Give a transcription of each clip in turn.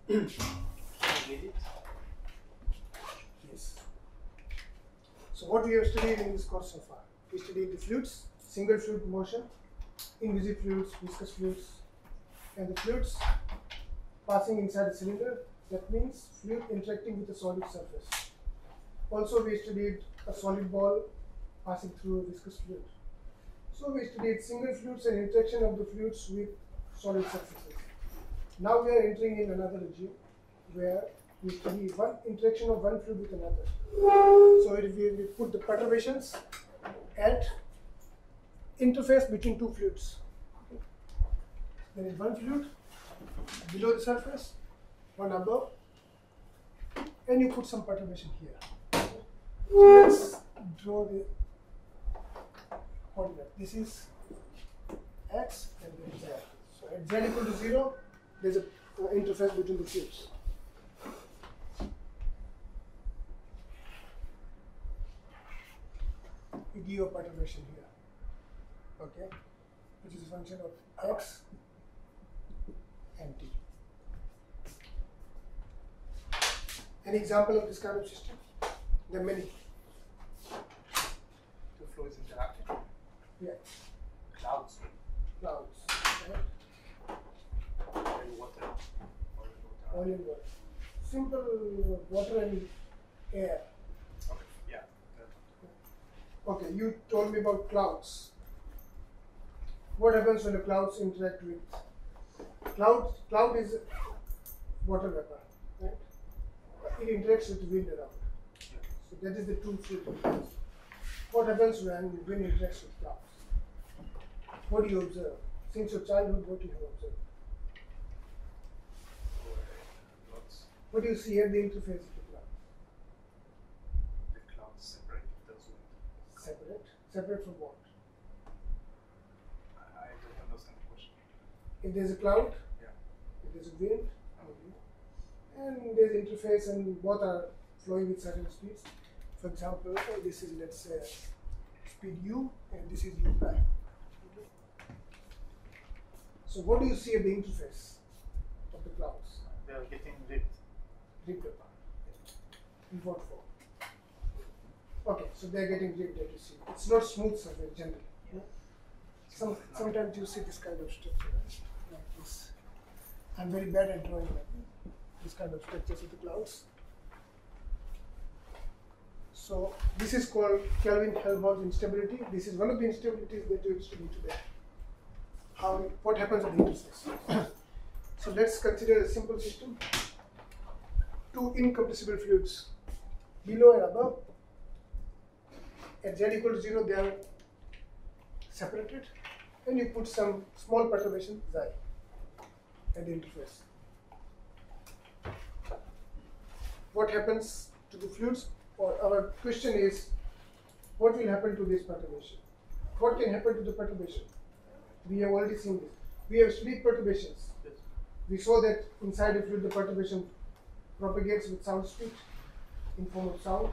Yes. So what we have studied in this course so far? We studied the fluids, single fluid motion, invisible fluids, viscous fluids, and the fluids passing inside the cylinder. That means fluid interacting with a solid surface. Also we studied a solid ball passing through a viscous fluid. So we studied single fluids and interaction of the fluids with solid surfaces. Now we are entering in another regime where we study one interaction of one fluid with another. So we put the perturbations at interface between two fluids. There is one fluid below the surface, one above, and you put some perturbation here. So let's draw the coordinate. This is x and then z. So at z equal to 0, there is an interface between the fluids. We give a perturbation here, okay, which is a function of x and t. An example of this kind of system? There are many. Two fluids interacting. Yeah. Clouds. Clouds. Right? Oil, water. Oil and water. Simple water and air. Okay. Yeah. Okay, you told me about clouds. What happens when the clouds interact with cloud is water vapor, right? It interacts with the wind around. So that is the two fluid. What happens when wind interacts with clouds? What do you observe? Since your childhood, what do you have observed? What do you see at the interface of the cloud? The clouds separate those wind. Separate? Separate from what? I don't understand the question. If there's a cloud, Yeah. if there's a wind, and there's interface and both are flowing with certain speeds. For example, this is, let's say, speed u and this is u prime. So what do you see at the interface of the clouds? They are getting ripped. Ripped apart. In what form? Okay, so they're getting ripped that you see. It's not smooth surface generally. Yeah? Sometimes you see this kind of structure, right? Like this. I'm very bad at drawing like this kind of structures of the clouds. So this is called Kelvin-Helmholtz instability. This is one of the instabilities that you study today. What happens at the interface? So let's consider a simple system. Two incompressible fluids below and above. At z equal to 0, they are separated, and you put some small perturbation xi at the interface. What happens to the fluids? Or our question is, what will happen to this perturbation? What can happen to the perturbation? We have already seen this. We have studied perturbations. Yes. We saw that inside a fluid the perturbation propagates with sound speed in form of sound.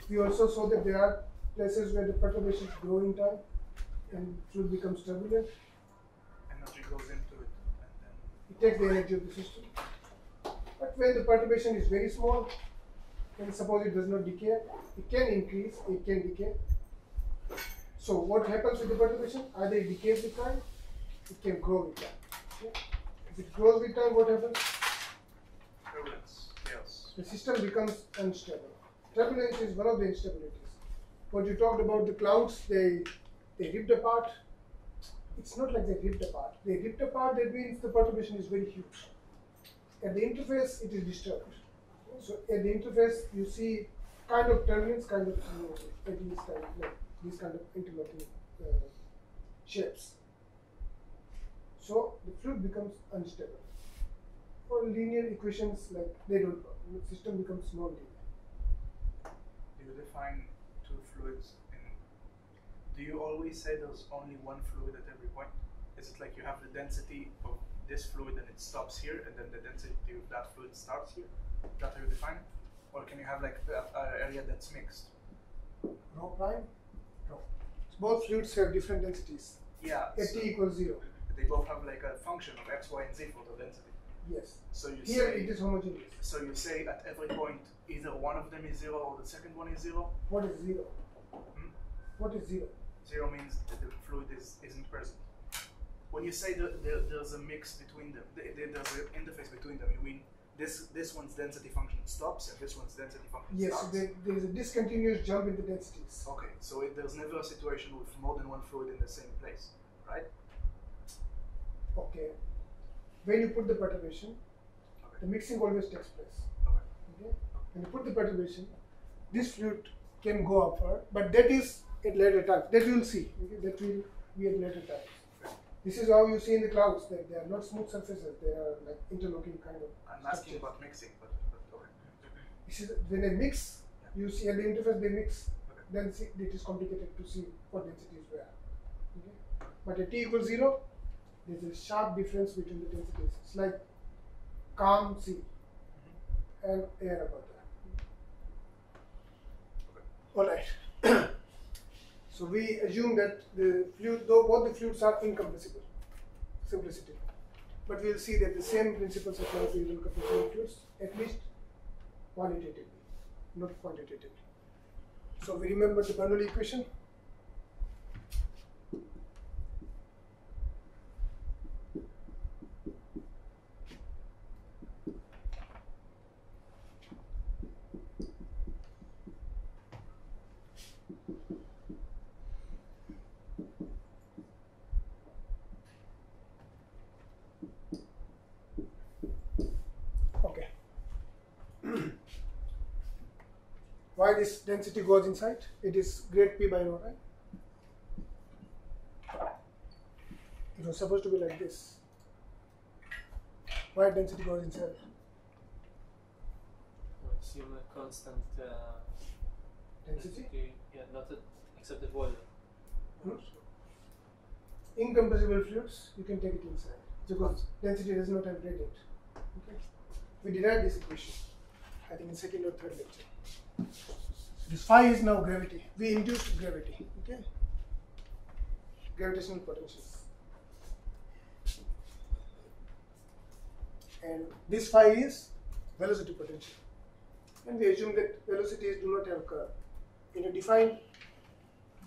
We also saw that there are places where the perturbations grow in time and fluid becomes turbulent. Energy goes into it, and then It takes the energy of the system. But when the perturbation is very small, and suppose it does not decay, it can increase, it can decay. So what happens with the perturbation? Either it decays with time, it can grow with time. Okay? If it grows with time, what happens? turbulence, chaos. The system becomes unstable. Turbulence is one of the instabilities. What you talked about the clouds, they ripped apart. It's not like they ripped apart. They ripped apart, that means the perturbation is very huge. At the interface, it is disturbed. So at the interface, you see kind of turbulence, kind of at least kind of like these kind of interlocking shapes. So the fluid becomes unstable. For linear equations, like they don't work. The system becomes non-linear. Do you define two fluids in? Do you always say there's only one fluid at every point? Is it like you have the density of this fluid and it stops here, and then the density of that fluid starts here? Is that how you define it? Or can you have like an area that's mixed? Rho prime? No. Both fluids have different densities. Yeah. At t equals 0. They both have like a function of x, y, and z for the density. Yes. So you Here say, it is homogeneous. So you say at every point either one of them is 0 or the second one is 0? What is 0? Hmm? What is 0? 0 means that the fluid isn't present. When you say that there's a mix between them, there's an interface between them, you mean this one's density function stops and this one's density function Yes, starts? there is a discontinuous jump in the densities. Okay, so there's never a situation with more than one fluid in the same place, right? Okay. When you put the perturbation, Okay. the mixing always takes place. Okay. Okay. When you put the perturbation, this fluid can go upward, but that is at later time. That we will see. Okay? That will be at later time. This is how you see in the clouds that they are not smooth surfaces; they are like interlocking kind of. I'm asking structures. about mixing, but okay. This is when they mix. You see at the interface they mix. Okay. Then see, it is complicated to see what density is where. Okay. But at t equals 0, there is a sharp difference between the densities. It's like calm sea and air above that. Okay. All right. So we assume that the fluid, though both the fluids are incompressible, simplicity. But we will see that the same principles apply to incompressible fluids, at least qualitatively, not quantitatively. So we remember the Bernoulli equation. Okay. Why this density goes inside? It is grade P by rho, right? It was supposed to be like this. Why density goes inside? We assume a constant Density? yeah, not except the volume. Incompressible fluids, you can take it inside because density does not have gradient. Okay. We derived this equation, I think in second or third lecture. This phi is now gravity. We induced gravity. Okay. Gravitational potentials. And this phi is velocity potential. And we assume that velocities do not have curve. When you define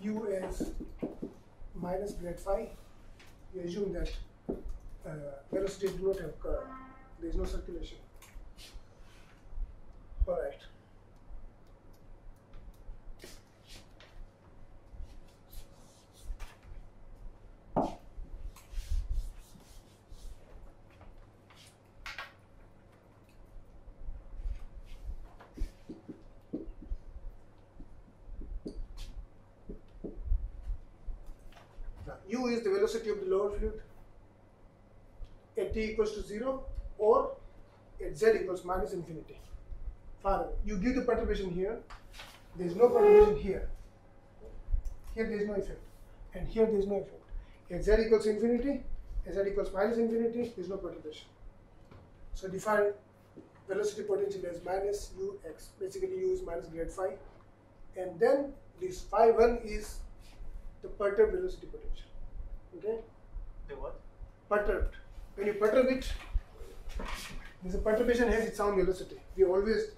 u as minus grade phi, you assume that velocities do not have curve. There is no circulation. All right. U is the velocity of the lower fluid at t equals to 0 or at z equals minus infinity. Further, you give the perturbation here, there is no perturbation here. Here there is no effect, and here there is no effect. At z equals infinity, at z equals minus infinity, there is no perturbation. So define velocity potential as minus ux. Basically, u is minus grade phi, and then this phi 1 is the perturbed velocity potential. Okay? The what? Perturbed. When you perturb it, this perturbation has its own velocity. We always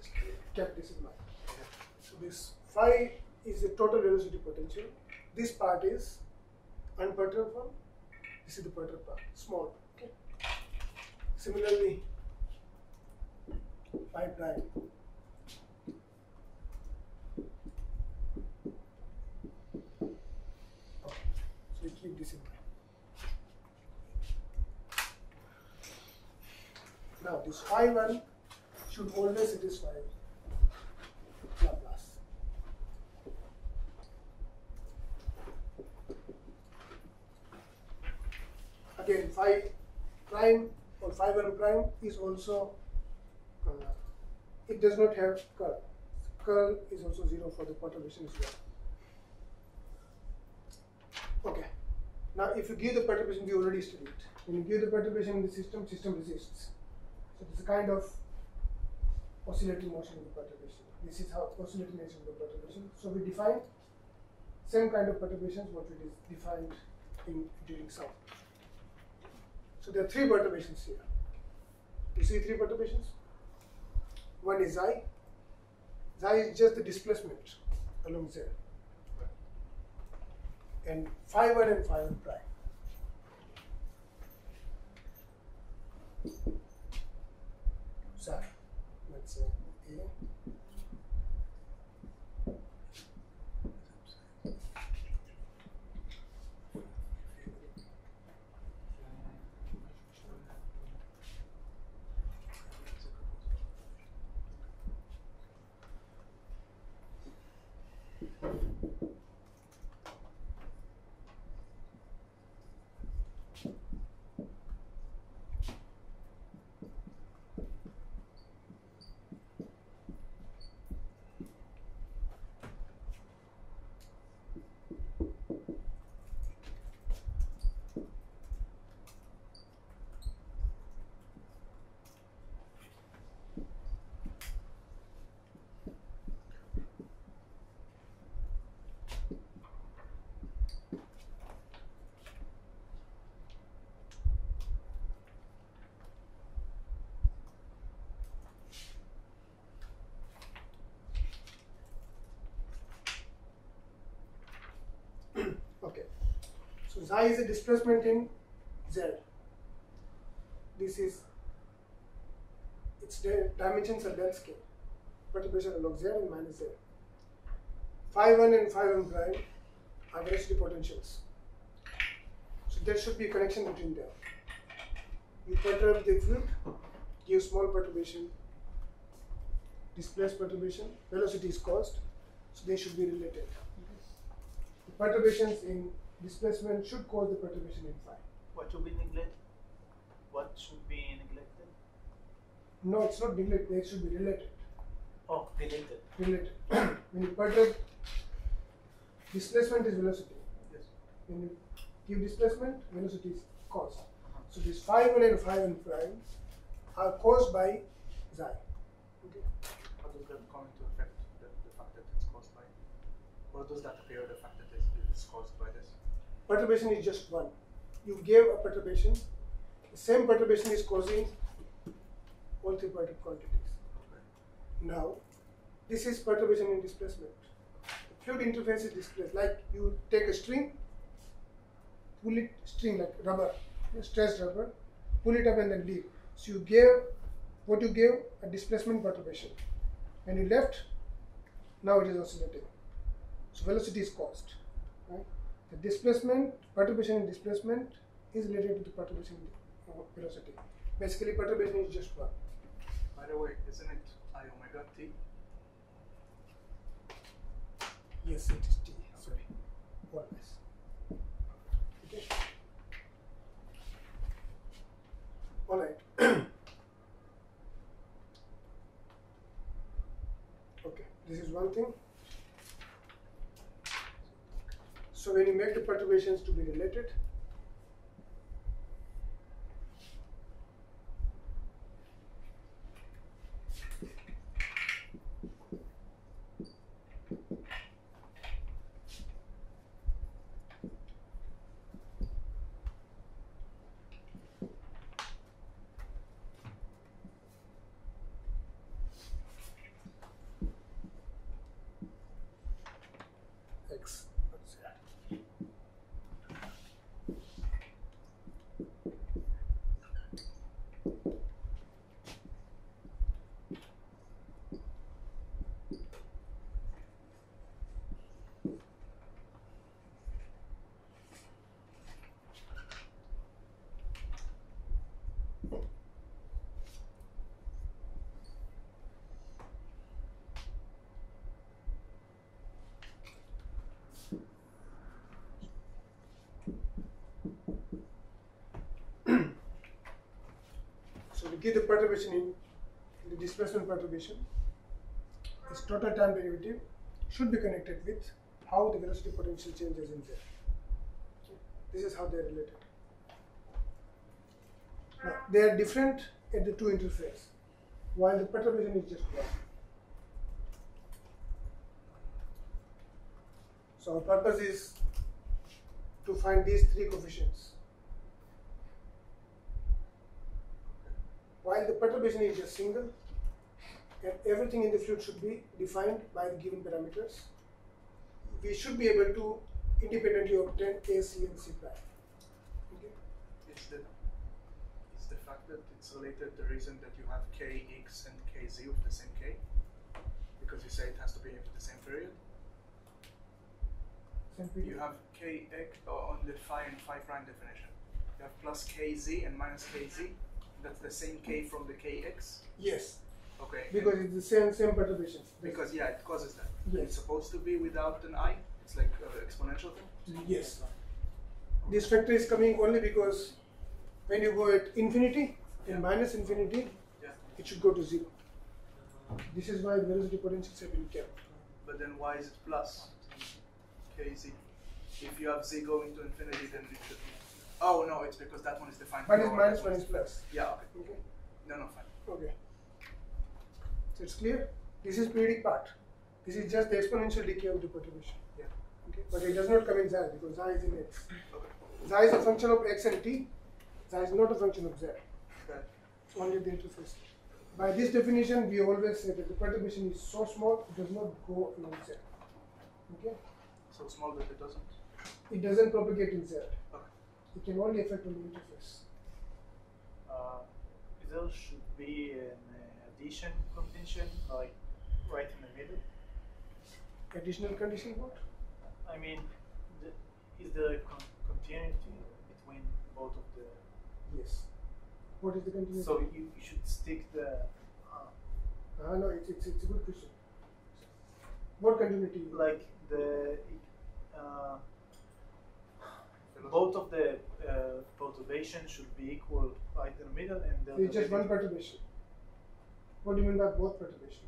kept this in mind. So this phi is the total velocity potential. This part is unperturbed one. This is the perturbed part, small. Okay. Similarly, phi prime. Okay. So we keep this in mind. Now this phi 1 should always satisfy Laplace. Again, phi prime or phi 1 prime is also, it does not have curl. Curl is also 0 for the perturbation as well. Okay. Now if you give the perturbation, we already studied. When you give the perturbation in the system, system resists. So this is a kind of oscillating motion of the perturbation. This is how oscillating nature of the perturbation. So we define same kind of perturbations what it is defined during sound. So there are three perturbations here. You see three perturbations? One is I. Xi is just the displacement along Z. And phi1 and phi1 prime. Xi, let's say A. Okay, so Xi is a displacement in Z. This is, its dimensions are del scale, perturbation along Z and minus Z. Phi1 and phi1 prime are velocity potentials. So there should be a connection between them. You perturb the fluid, give small perturbation, displace perturbation, velocity is caused, so they should be related. The perturbations in displacement should cause the perturbation in phi. What should be neglected? What should be neglected? No, it's not neglected, they should be related. Oh, related. Related. When you perturb, displacement is velocity. Yes. When you give displacement, velocity is caused. So these phi1 and phi1 prime are caused by Xi. Okay. How does that come into effect, the fact that it's caused by? Or does that appear, the fact that it's caused by this? Perturbation is just one. You gave a perturbation, the same perturbation is causing all three perturbed quantities. Okay. Now, this is perturbation in displacement. The fluid interface is displaced. Like you take a string, pull it, string like rubber, stressed rubber, pull it up and then leave. So you gave, what you gave, a displacement perturbation. When you left, now it is oscillating. So velocity is caused. Right? The displacement, perturbation in displacement is related to the perturbation in velocity. Basically, perturbation is just one. By the way, isn't it I omega t? Yes, it is T. Sorry, always. Okay. All right. Okay, this is one thing. So when you make the perturbations to be related, X. What's that? So we give the perturbation in the displacement perturbation. Its total time derivative should be connected with how the velocity potential changes in Z. This is how they are related. Now, they are different at the two interface, while the perturbation is just one. So our purpose is to find these three coefficients. while the perturbation is just single, and everything in the fluid should be defined by the given parameters, we should be able to independently obtain K, C, and C prime. Okay? Is the fact that it's related the reason that you have Kx and Kz of the same K? Because you say it has to be of the same period? Same period. You have Kx on the phi and phi prime definition. You have plus Kz and minus Kz. That's the same K from the Kx? Yes. Okay. Because it's the same perturbation. Because yeah, it causes that. Yes. It's supposed to be without an I? It's like an exponential thing? Yes. This factor is coming only because when you go at infinity and minus infinity, Yeah. it should go to 0. This is why the velocity potentials have been kept. But then why is it plus Kz? If you have Z going to infinity, then it should be. Oh no, it's because that one is defined. One is below, minus, that one is plus. Yeah, okay. Okay. No, fine. Okay. So it's clear? This is periodic part. This is just the exponential decay of the perturbation. Yeah. Okay. But it does not come in xi because xi is in x. Okay. Xi is a function of x and t. Xi is not a function of z. Okay. It's only the interface. By this definition, we always say that the perturbation is so small it does not go along z. Okay. So small that it doesn't. It doesn't propagate in z. Okay. It can only affect on the interface. There should be an addition condition, like right in the middle. Additional condition what? I mean, is there a continuity between both of the? Yes. What is the continuity? So you should stick the. No, it's a good question. What continuity? Like the. Both of the perturbation should be equal right in the middle, and the. It's just one perturbation. What do you mean by both perturbations?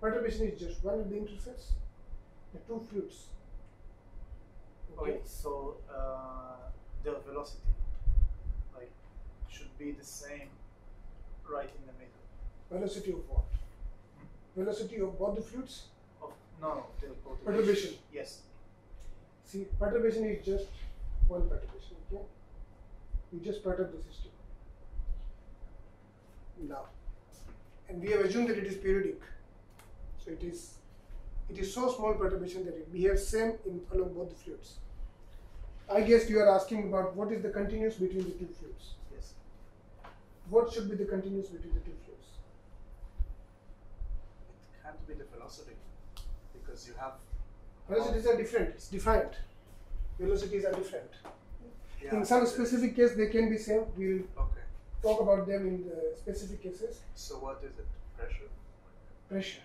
Perturbation is just one in the interface, the two fluids. Okay, so their velocity, like, should be the same right in the middle. Velocity of what? Velocity of both the fluids? No, the Perturbation. Yes. See, perturbation is just one perturbation, okay? You just perturb the system. Now, and we have assumed that it is periodic. So it is so small perturbation that it behaves same along both the fluids. I guess you are asking about what is the continuous between the two fluids. Yes. What should be the continuous between the two fluids? It can't be the velocity because you have. Velocities are different. It's defined. Velocities are different. Yeah, In some specific case, they can be same. We'll Okay. talk about them in the specific cases. So what is it? Pressure? Pressure.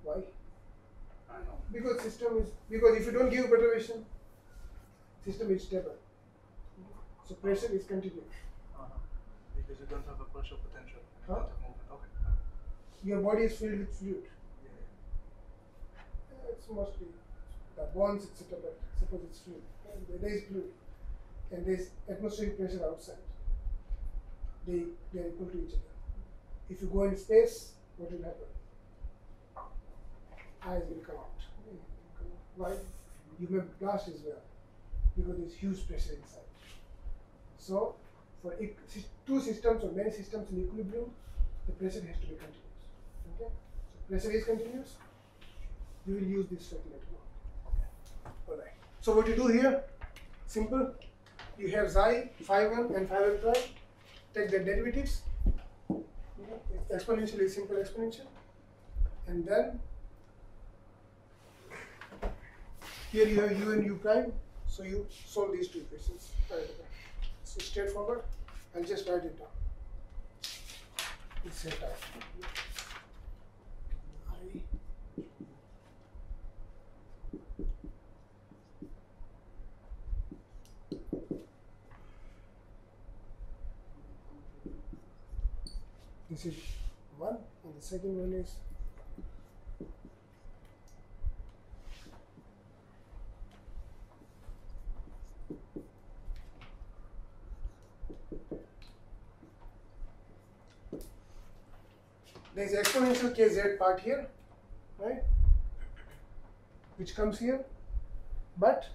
Why? I know. Because if you don't give perturbation, system is stable. So pressure is continuous. Because you don't have a pressure potential. You Huh? don't have movement. Okay. Your body is filled with fluid. Yeah. It's mostly the bonds, etc. But suppose it's fluid. And there is fluid, and there is atmospheric pressure outside. They are equal to each other. If you go in space, what will happen? Eyes will come out. Why? You may blast as well because there is huge pressure inside. So, for two systems or many systems in equilibrium, the pressure has to be continuous. Okay? So pressure is continuous. We will use this fact later on. Okay. Alright. So what you do here, simple. You have xi, phi1 and phi1 prime. Take the derivatives. Exponential is simple exponential. And then here you have u and u prime. So you solve these two equations. It's straightforward. I'll just write it down. It's set out. This is one, and the second one is there is exponential kz part here, right? Which comes here, but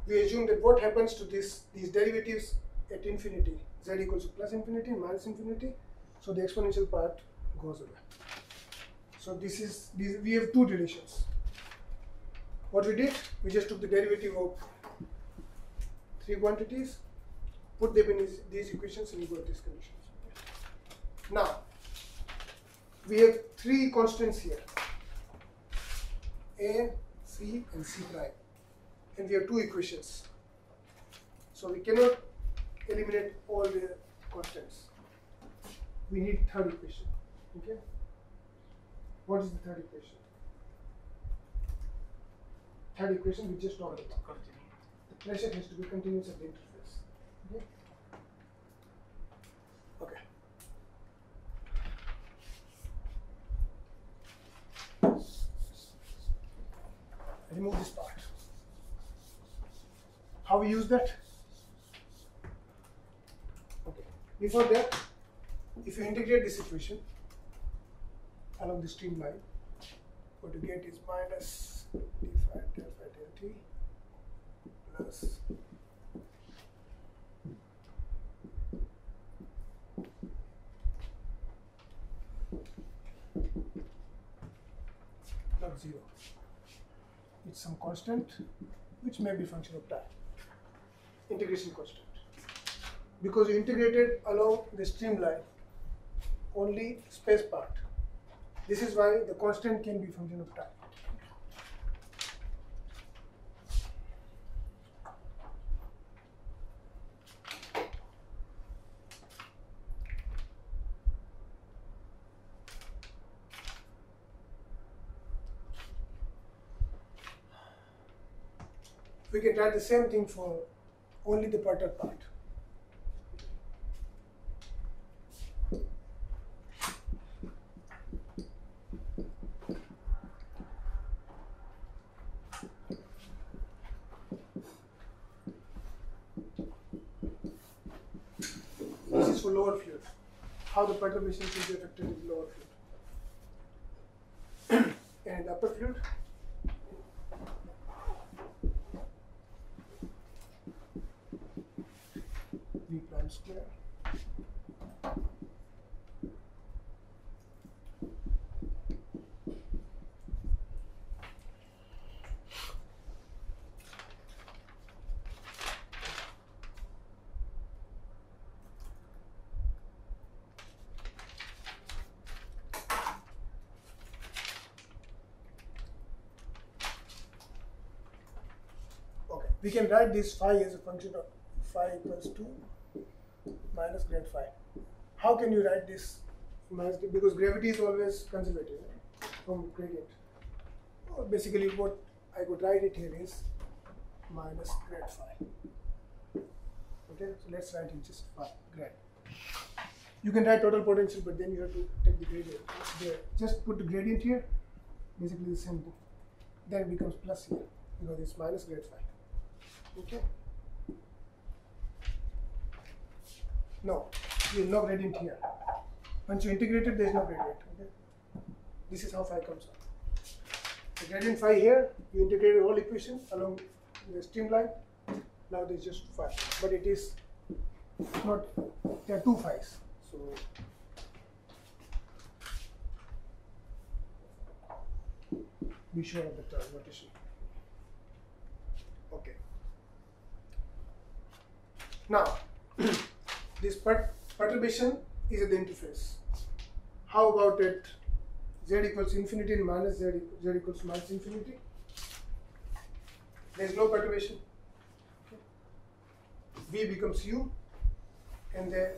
we assume that what happens to these derivatives at infinity, z equals to plus infinity and minus infinity, so the exponential part goes away. So we have two relations. What we did, we just took the derivative of three quantities, put them in these equations, and we got these conditions. Now, we have three constants here, a, c, and c prime, and we have two equations. So we cannot eliminate all the constants. We need third equation. Okay. What is the third equation? Third equation we just talked about. The pressure has to be continuous at the interface. Okay. Okay. Remove this part. How we use that? Okay. Before that, if you integrate this equation along the streamline, what you get is minus d phi del phi del t plus log 0. It's some constant which may be function of time. Integration constant. Because you integrated along the streamline only space part. This is why the constant can be function of time. We can write the same thing for only the perturbed part. This is for lower fluid. How the perturbation will be affected in lower fluid. And in the upper fluid, v prime square we can write this phi as a function of phi equals to minus grad phi. How can you write this minus, because gravity is always conservative from gradient. Basically what I could write it here is minus grad phi. Okay, so let's write it just phi, grad. You can write total potential, but then you have to take the gradient. Just put the gradient here, basically the same thing. Then it becomes plus here, because it's minus grad phi. Okay. No, there is no gradient here. Once you integrate it, there is no gradient. Okay. This is how phi comes out. The gradient phi here, you integrate the whole equation along the streamline. Now there is just phi, but it is not. There are two phi's. So be sure of the term notation. Okay. Now, this perturbation is at the interface. How about it? Z equals infinity and minus z equals minus infinity. There is no perturbation. Okay. V becomes u, and there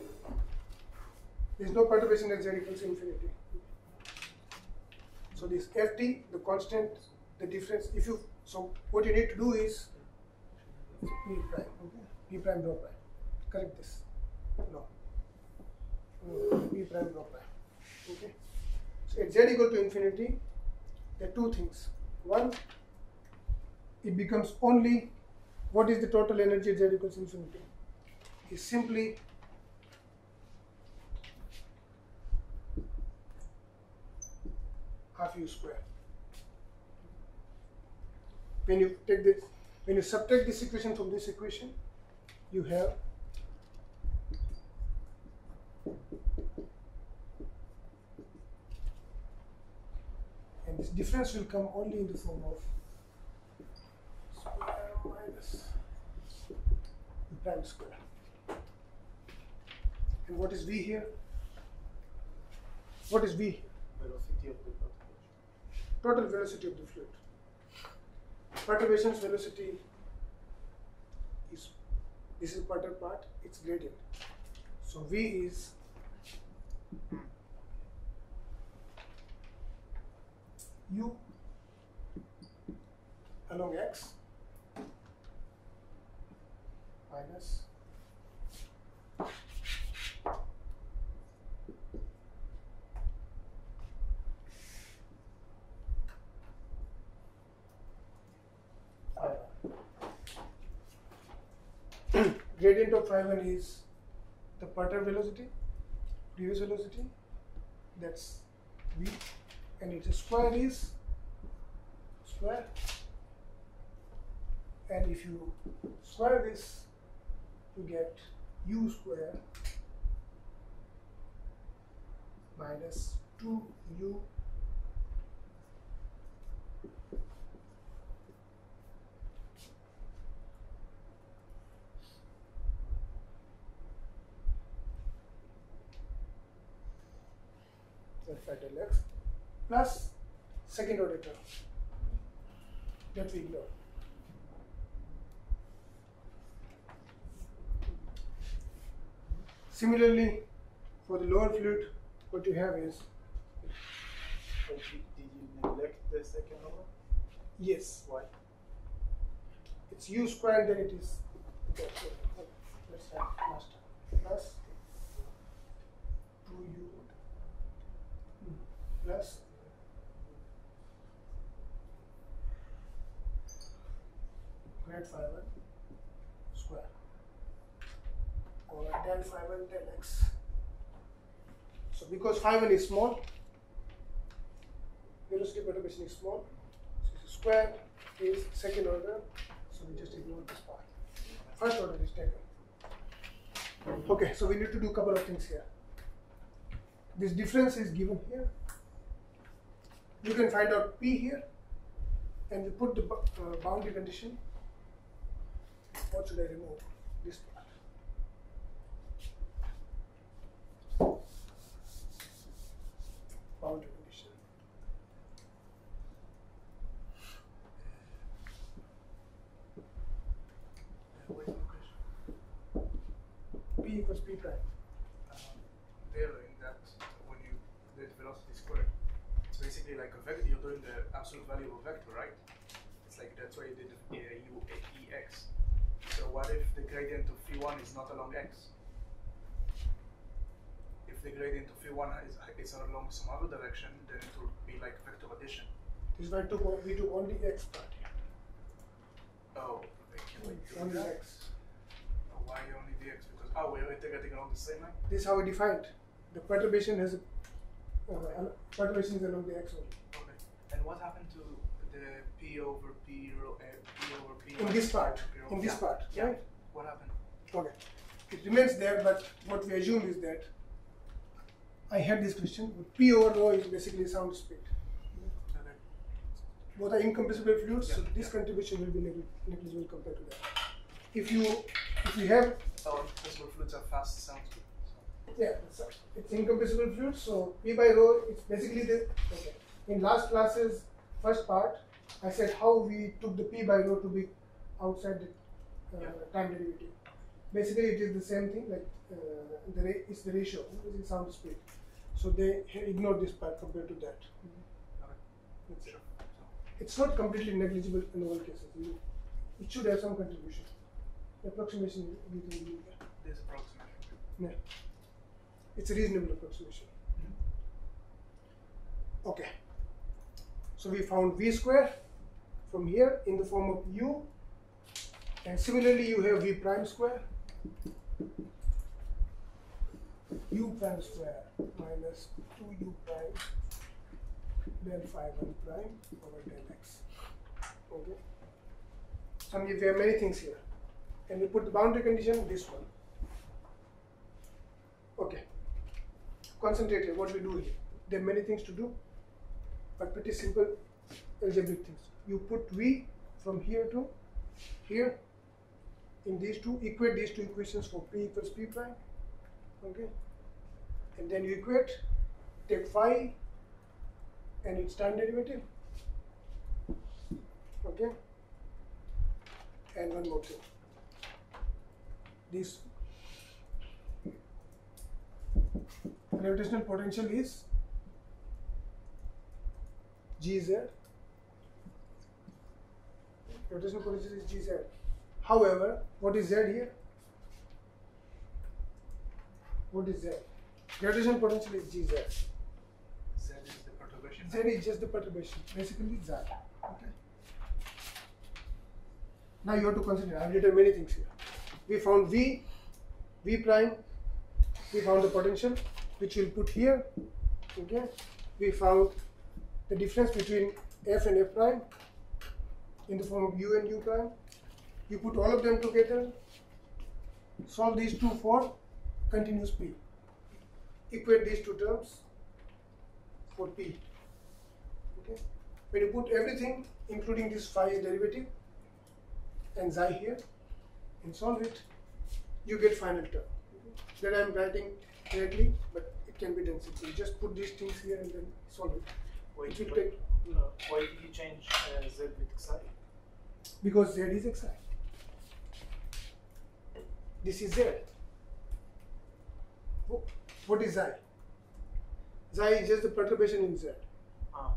is no perturbation at z equals infinity. So this Ft, the constant, the difference. So what you need to do is P prime. Okay. P prime rho prime. Correct this. No. P prime rho prime. Okay. So at z equal to infinity, there are two things. One, it becomes only, what is the total energy at z equals infinity? Is simply half u square. When you take this, when you subtract this equation from this equation, you have difference will come only in the form of square minus the prime square. And what is V here? What is V? Velocity of the perturbation. Total velocity of the fluid. Perturbation's velocity is, this is perturbed part, it's gradient. So V is U along X minus gradient of phi 1 is the perturbed velocity, previous velocity, that's V, and its square is square, and if you square this, you get U square minus 2U phi del x plus second order term that we ignore. Similarly, for the lower fluid, what you have is So did you neglect the second order? yes, Why? it's U square, then it is okay, so let's have last time plus 2U plus grade phi 1 square or del phi 1 del x. So because phi 1 is small, velocity perturbation is small, so the square is second order, so we just ignore this part. First order is taken. Okay, so we need to do a couple of things here. This difference is given here. You can find out P here, and we put the boundary condition. What should I remove? This part. Boundary condition. Wait, one question. P equals P prime. There in that, when you did velocity squared, it's basically like a vector. You're doing the absolute value of a vector, right? It's like that's why you did ex. So what if the gradient of phi1 is not along x? If the gradient of phi1 is along some other direction, then it will be like vector addition. This is why we took only X part. Oh, wait, Only X. why only the x? Because we're integrating along the same line. This is how we defined. The perturbation has a perturbation is along the X only. Okay. And what happened to the p over p rho p over p? In this part. P rho? In this Yeah. part, Yeah. right? What happened? Okay. It remains there, but what we assume is that I had this question. P over rho is basically sound speed. Okay. Both are incompressible fluids, so Yeah, this yeah. contribution will be negligible compared to that. If you have Incompressible fluids are fast sound speed. yeah, it's incompressible fluid, so P by rho, it's basically the, okay. In last classes, first part, I said how we took the P by rho to be outside the time derivative. Basically, it is the same thing, like it's the ratio, it's sound speed. So they ignore this part compared to that. That's it. Sure. It's not completely negligible in all cases. It should have some contribution. Approximation we can do that. There's approximation. Yeah. It's a reasonable approximation. Okay. So we found V square from here in the form of U, and similarly you have V prime square, U prime square minus 2U prime del phi 1 prime over del x. Okay. So we have many things here, and we put the boundary condition this one. Okay. Concentrate here. What we do here? There are many things to do, but pretty simple algebraic things. You put V from here to here in these two, equate these two equations for P equals P prime, okay? And then you equate, take phi and its time derivative, okay? And one more thing. This gravitational potential is Gz. Gravitational potential is Gz. However, what is Z here? What is Z? Gravitational potential is Gz. Z is the perturbation. Z is just the perturbation, basically Z. Okay. Now you have to consider, I have written many things here. We found V prime, we found the potential, which we'll put here, okay. We found the difference between F and F prime in the form of U and U prime. You put all of them together, solve these two for continuous P. Equate these two terms for P. Okay. When you put everything, including this phi derivative and xi here, and solve it, you get final term. That I am writing directly, but it can be done simply. Just put these things here and then solve it. Why It did will take, you change Z with Xi? because Z is xi. This is Z. What is xi? Xi is just the perturbation in Z. Ah,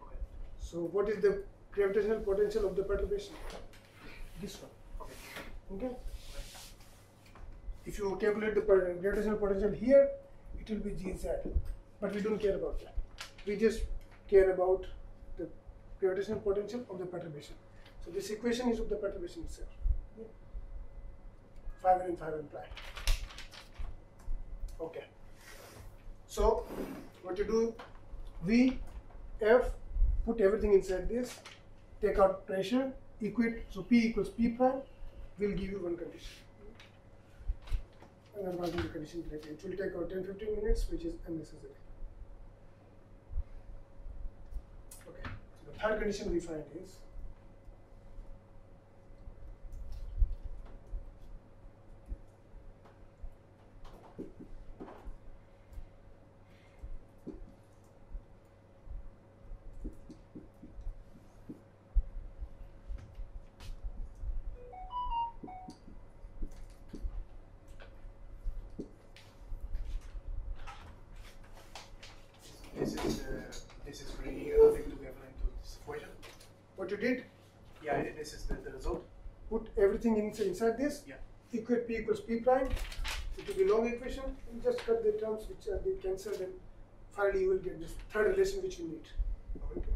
okay. So what is the gravitational potential of the perturbation? This one. Okay. Okay. If you calculate the gravitational potential here, it will be Gz. But we don't care about that. We just care about the gravitational potential of the perturbation. So this equation is of the perturbation itself. 5 and 5 and prime. Okay. So what you do, V, F, put everything inside this, take out pressure, equate, so P equals P prime, will give you one condition. And I'm writing the condition directly. It will take about 10-15 minutes, which is unnecessary. Okay. So the third condition we find is this is bringing everything together into this equation. what you did. Yeah, this is the result. Put everything inside this. Yeah. Equate P equals P prime. It will be long equation. And just cut the terms which are they cancelled, and finally you will get this third relation which you need. Okay.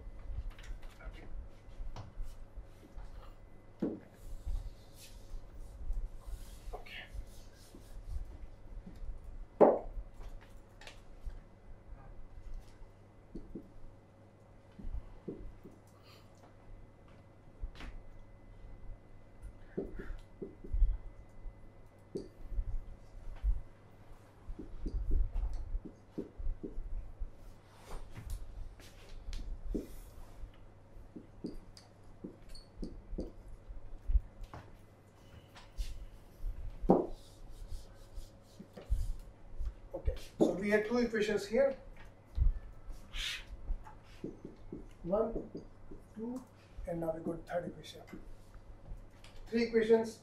Okay. So we had two equations here. 1, 2, and now we got third equation. Three equations.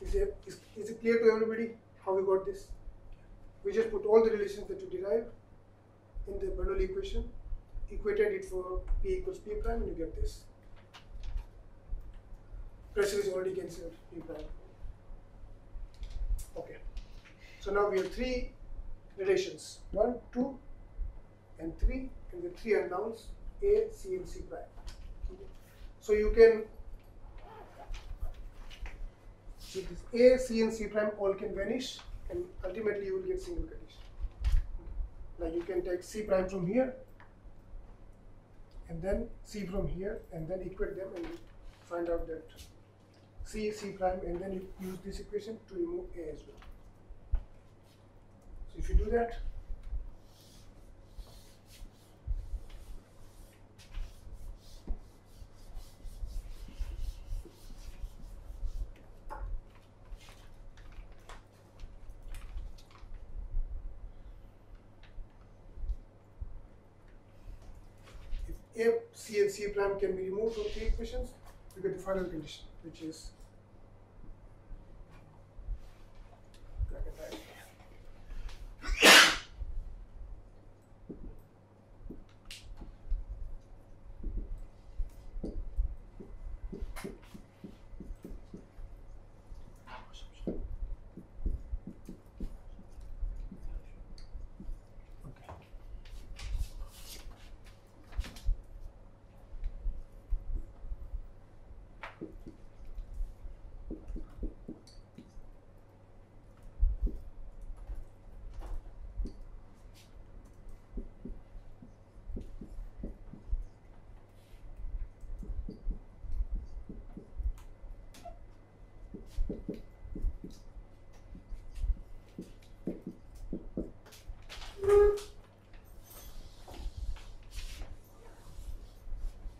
Is it clear to everybody how we got this? We just put all the relations that we derived in the Bernoulli equation, equated it for P equals P prime, and you get this. Pressure is already cancelled, P prime. Okay. So now we have three relations, 1, 2, and 3, and the three unknowns, A, C, and C prime. Okay. So you can, so this A, C, and C prime all can vanish, and ultimately you will get single condition. Okay. Like you can take C prime from here, and then C from here, and then equate them, and find out that C, C prime, and then you use this equation to remove A as well. So if you do that, A, C and C prime can be removed from three equations, you get the final condition, which is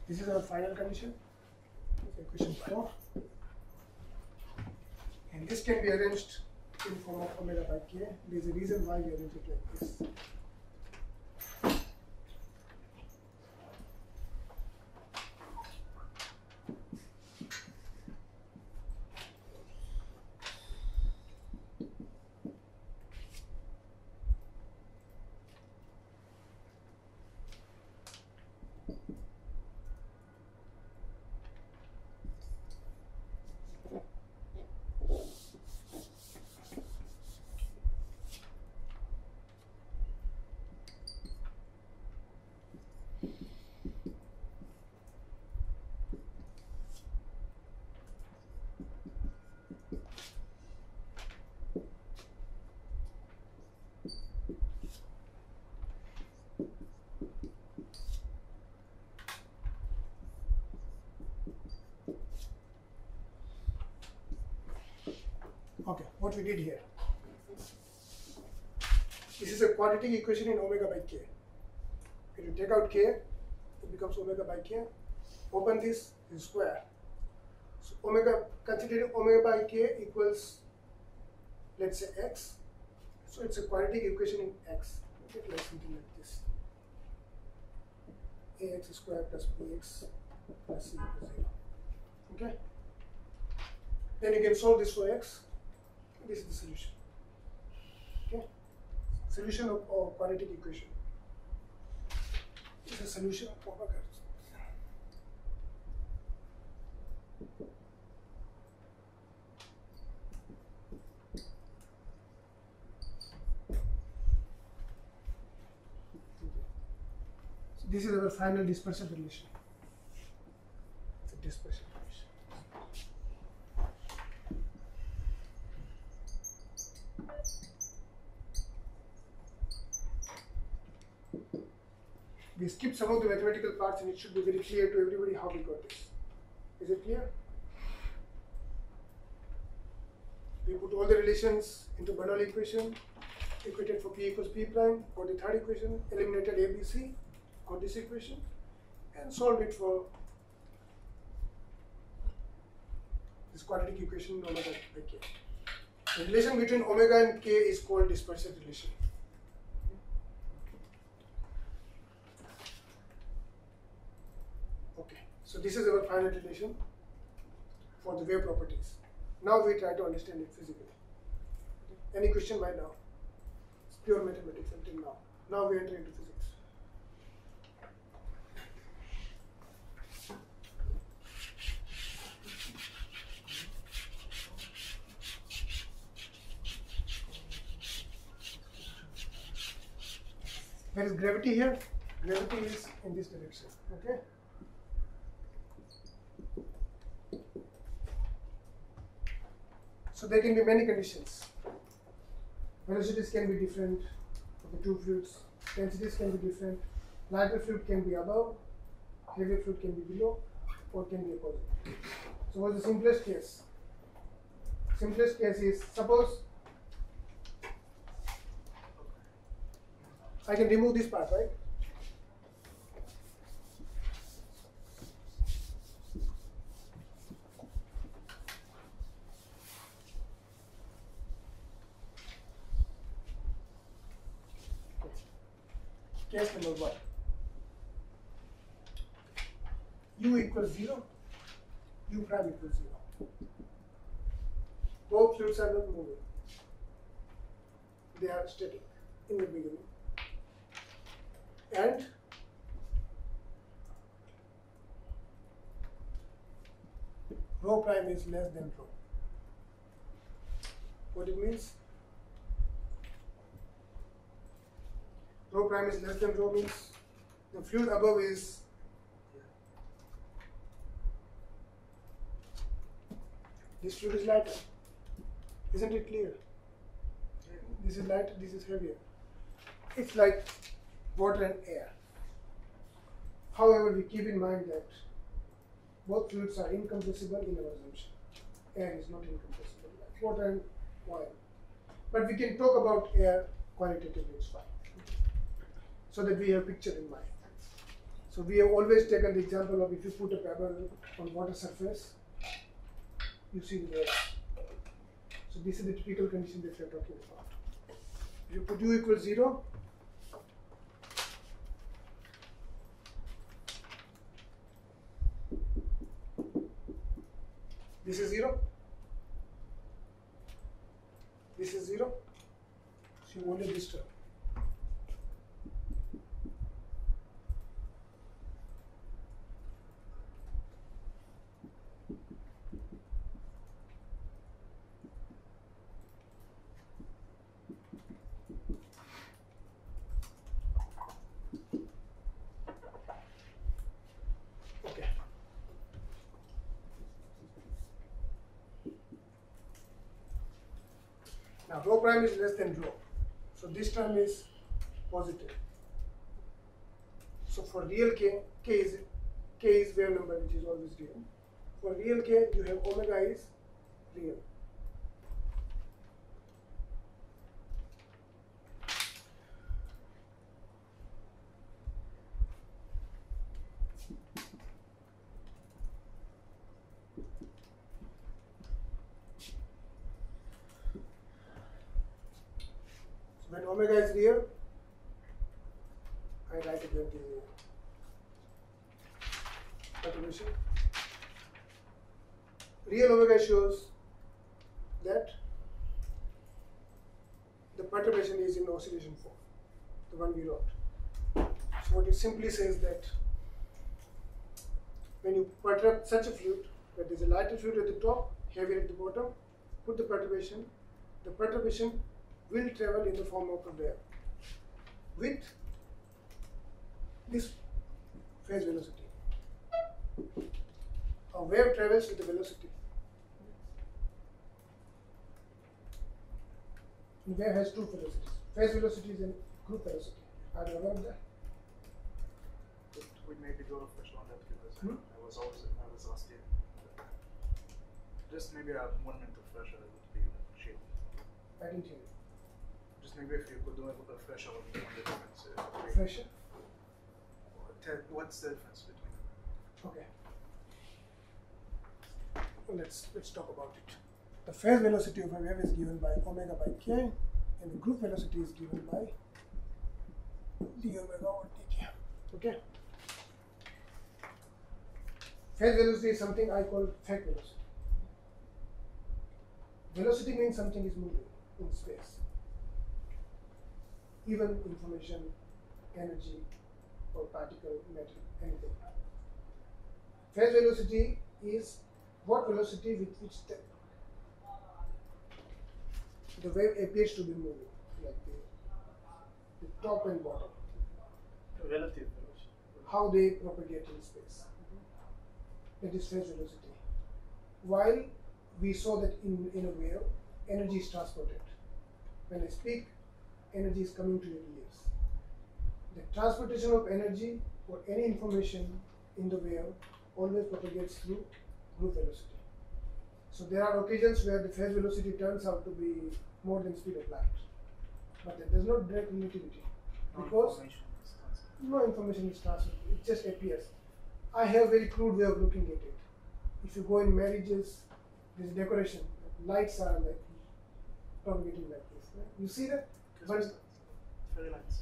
this is our final condition, equation 4, and this can be arranged in form of omega by k. There is a reason why we arrange it like this. Okay, what we did here. This is a quadratic equation in omega by k. If you take out k, it becomes omega by k. Open this is square. So omega, consider omega by k equals, let's say x. So it's a quadratic equation in x. Okay, like something like this. Ax square plus bx plus c equals 0. Okay. Then you can solve this for x. This is the solution. Okay, solution of quadratic equation. This is a solution of omega. So this is our final dispersion relation. It's a dispersion relation. We skipped some of the mathematical parts and it should be very clear to everybody how we got this. Is it clear? We put all the relations into Bernoulli equation, equated for P equals P prime, for the third equation, eliminated ABC, got this equation, and solved it for this quadratic equation omega by k. The relation between omega and k is called dispersion relation. Okay, so this is our final relation for the wave properties. Now we try to understand it physically. Any question by now? It's pure mathematics until now. Now we enter into physics. There is gravity here. Gravity is in this direction. Okay. So there can be many conditions. Velocities can be different for the two fluids. Densities can be different. Lighter fluid can be above. Heavier fluid can be below, or can be opposite. So what's the simplest case? Simplest case is, suppose I can remove this part, right? Case number 1. u equals 0, u prime equals 0. Both fluids are not moving. They are static in the beginning. And rho prime is less than rho. What it means? Rho prime is less than rho means the fluid above is this fluid is lighter. Isn't it clear? This is lighter, this is heavier. It's like water and air. However, we keep in mind that both fluids are incompressible in our assumption. Air is not incompressible, like water and oil. But we can talk about air qualitatively, it's fine. So that we have a picture in mind. So we have always taken the example of if you put a pebble on water surface, you see the waves. So this is the typical condition that we are talking about. If you put u equals 0, this is 0, this is 0, so you only this term. Okay. Now rho prime is less than rho, so this term is positive. So for real k is wave number which is always real. For real k, you have omega is real. When omega is real, I write it in the perturbation. Real omega shows that the perturbation is in oscillation form, the one we wrote. So what it simply says that when you perturb such a fluid, that is a lighter fluid at the top, heavier at the bottom, put the perturbation will travel in the form of a wave with this phase velocity. A wave travels with a velocity. The wave has two velocities. Phase velocity is and group velocity. Are you aware of that? We maybe go official on that because I was last year. Just maybe a 1 minute of pressure that would be cheap. I didn't hear you. Just maybe if you could do a pressure on the difference. Pressure? What's the difference between them? Okay. Well, let's talk about it. The phase velocity of a wave is given by omega by k, and the group velocity is given by d omega or dk. Okay. Phase velocity is something I call fact velocity. Velocity means something is moving in space. Even information, energy, or particle, matter, anything. Phase velocity is what velocity with which the wave appears to be moving, like the top and bottom. Relative velocity. How they propagate in space. That is phase velocity. While we saw that in a wave, energy is transported. When I speak, energy is coming to your ears. The transportation of energy or any information in the wave always propagates through group velocity. So there are occasions where the phase velocity turns out to be more than speed of light. But that does not break relativity. Because no information is transferred, it just appears. I have a very crude way of looking at it. If you go in marriages, there's decoration, lights are like propagating like this. Right? You see that? Fairy lights.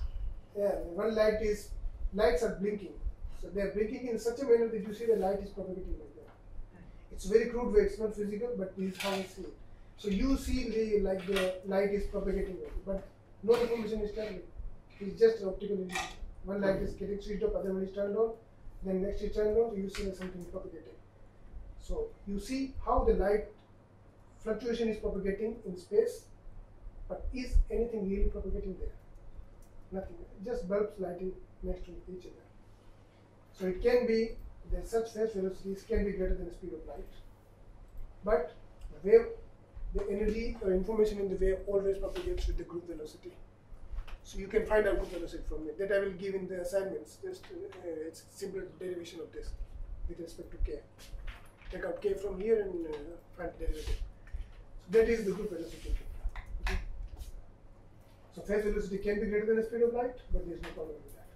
Yeah, one lights are blinking. So they are breaking in such a manner that you see the light is propagating like that. It's very crude way, it's not physical, but this is how I see it. So you see the light is propagating, but no information is traveling. It's just optical illusion. One light is getting switched off, other one is turned on, then next is turned on, you see something propagating. So you see how the light fluctuation is propagating in space, but is anything really propagating there? Nothing. Just bulbs lighting next to each other. So it can be that such phase velocities can be greater than the speed of light, but the wave, the energy or information in the wave always propagates with the group velocity. So you can find out group velocity from it. That I will give in the assignments. Just it's simple derivation of this with respect to k. Take out k from here and find derivative. So that is the group velocity. Okay. So phase velocity can be greater than the speed of light, but there is no problem with that.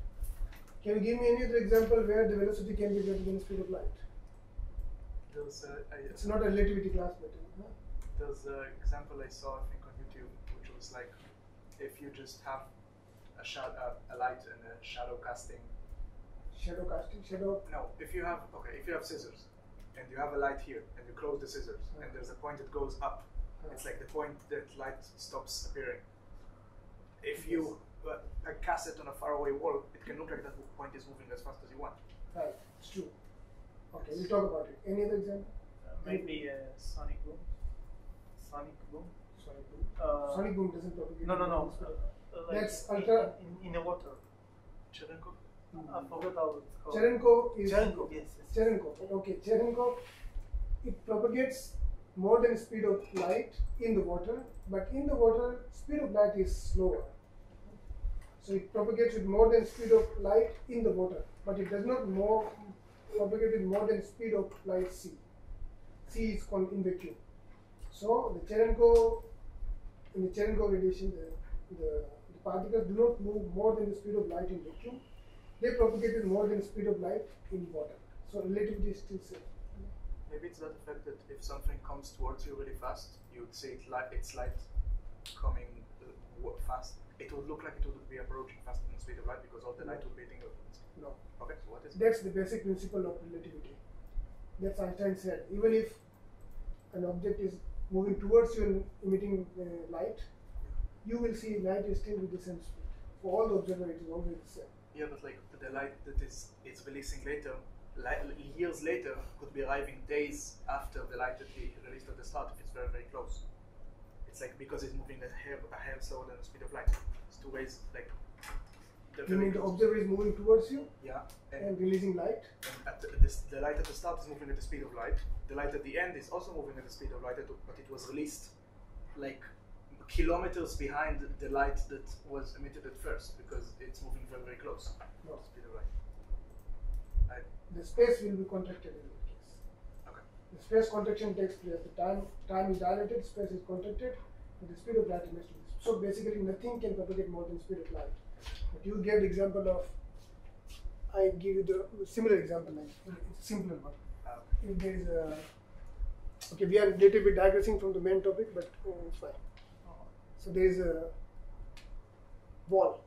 Can you give me any other example where the velocity can be greater than the speed of light? It's not a relativity class, but there's an example I saw, I think, on YouTube, which was like, if you just have a light and a shadow casting. Shadow casting? No, if you have scissors, and you have a light here, and you close the scissors, and there's a point that goes up, it's like the point that light stops appearing. If you cast it on a faraway wall, it can look like that point is moving as fast as you want. Right, it's true. Okay, we'll talk about it. Any other example? Maybe sonic boom. Sonic boom. Sonic boom doesn't propagate. No. Like That's ultra. In the water. Cherenko? I forgot how it's called. Cherenko is. Cherenko, yes. Cherenko. Okay, Cherenko. It propagates more than the speed of light in the water, but in the water, speed of light is slower. So it propagates with more than speed of light in the water, but it does not propagate with more than speed of light c. C is called in vacuum. So the Cherenko, in the Cherenko radiation, the particles do not move more than the speed of light in vacuum. They propagate with more than the speed of light in water. So relativity is still same. Maybe it's that effect that if something comes towards you really fast, you would see its light coming fast. It would look like it would be approaching faster than the speed of light because all the light would be hitting it. No. Okay, so what is it? That's the basic principle of relativity. That's Einstein said. Even if an object is moving towards you and emitting light, you will see light is still with the same speed. For all the observers, it is always the same. Yeah, but like the light that it's releasing later, years later, could be arriving days after the light that he released at the start if it's very, very close. It's like because it's moving a hair slower than the speed of light. It's two ways, like. You mean the observer is moving towards you? Yeah. And releasing light? And the light at the start is moving at the speed of light. The light at the end is also moving at the speed of light, but it was released like kilometers behind the light that was emitted at first because it's moving very, very close to the speed of light. The space will be contracted in that case. Okay. The space contraction takes place. The time is dilated, space is contracted, and the speed of light is next to this. So basically nothing can propagate more than speed of light. But you gave the example of, I give you the similar example, like it's simpler one. If there is a, okay, we are a little bit digressing from the main topic, but it's fine. So there is a wall,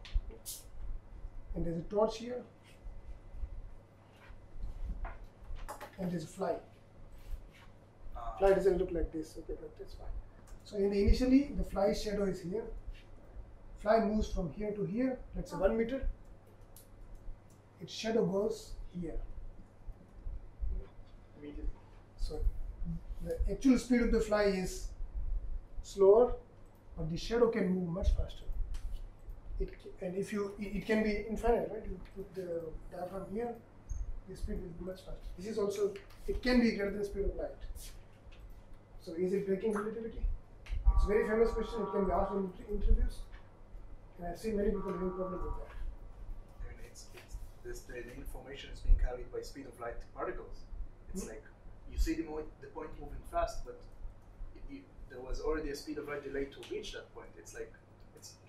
and there's a torch here, and there's a fly. Fly doesn't look like this, okay, but that's fine. So initially, the fly's shadow is here. Fly moves from here to here, let's say 1 meter. Its shadow goes here. So the actual speed of the fly is slower, but the shadow can move much faster. It can be infinite, right? You put the diaphragm here, the speed will be much faster. This is also, it can be greater than the speed of light. So is it breaking relativity? It's a very famous question. It can be asked in interviews. And I've seen many people having problem with that. I mean, the information is being carried by speed of light particles. It's like you see the point moving fast, but there was already a speed of light delay to reach that point. It's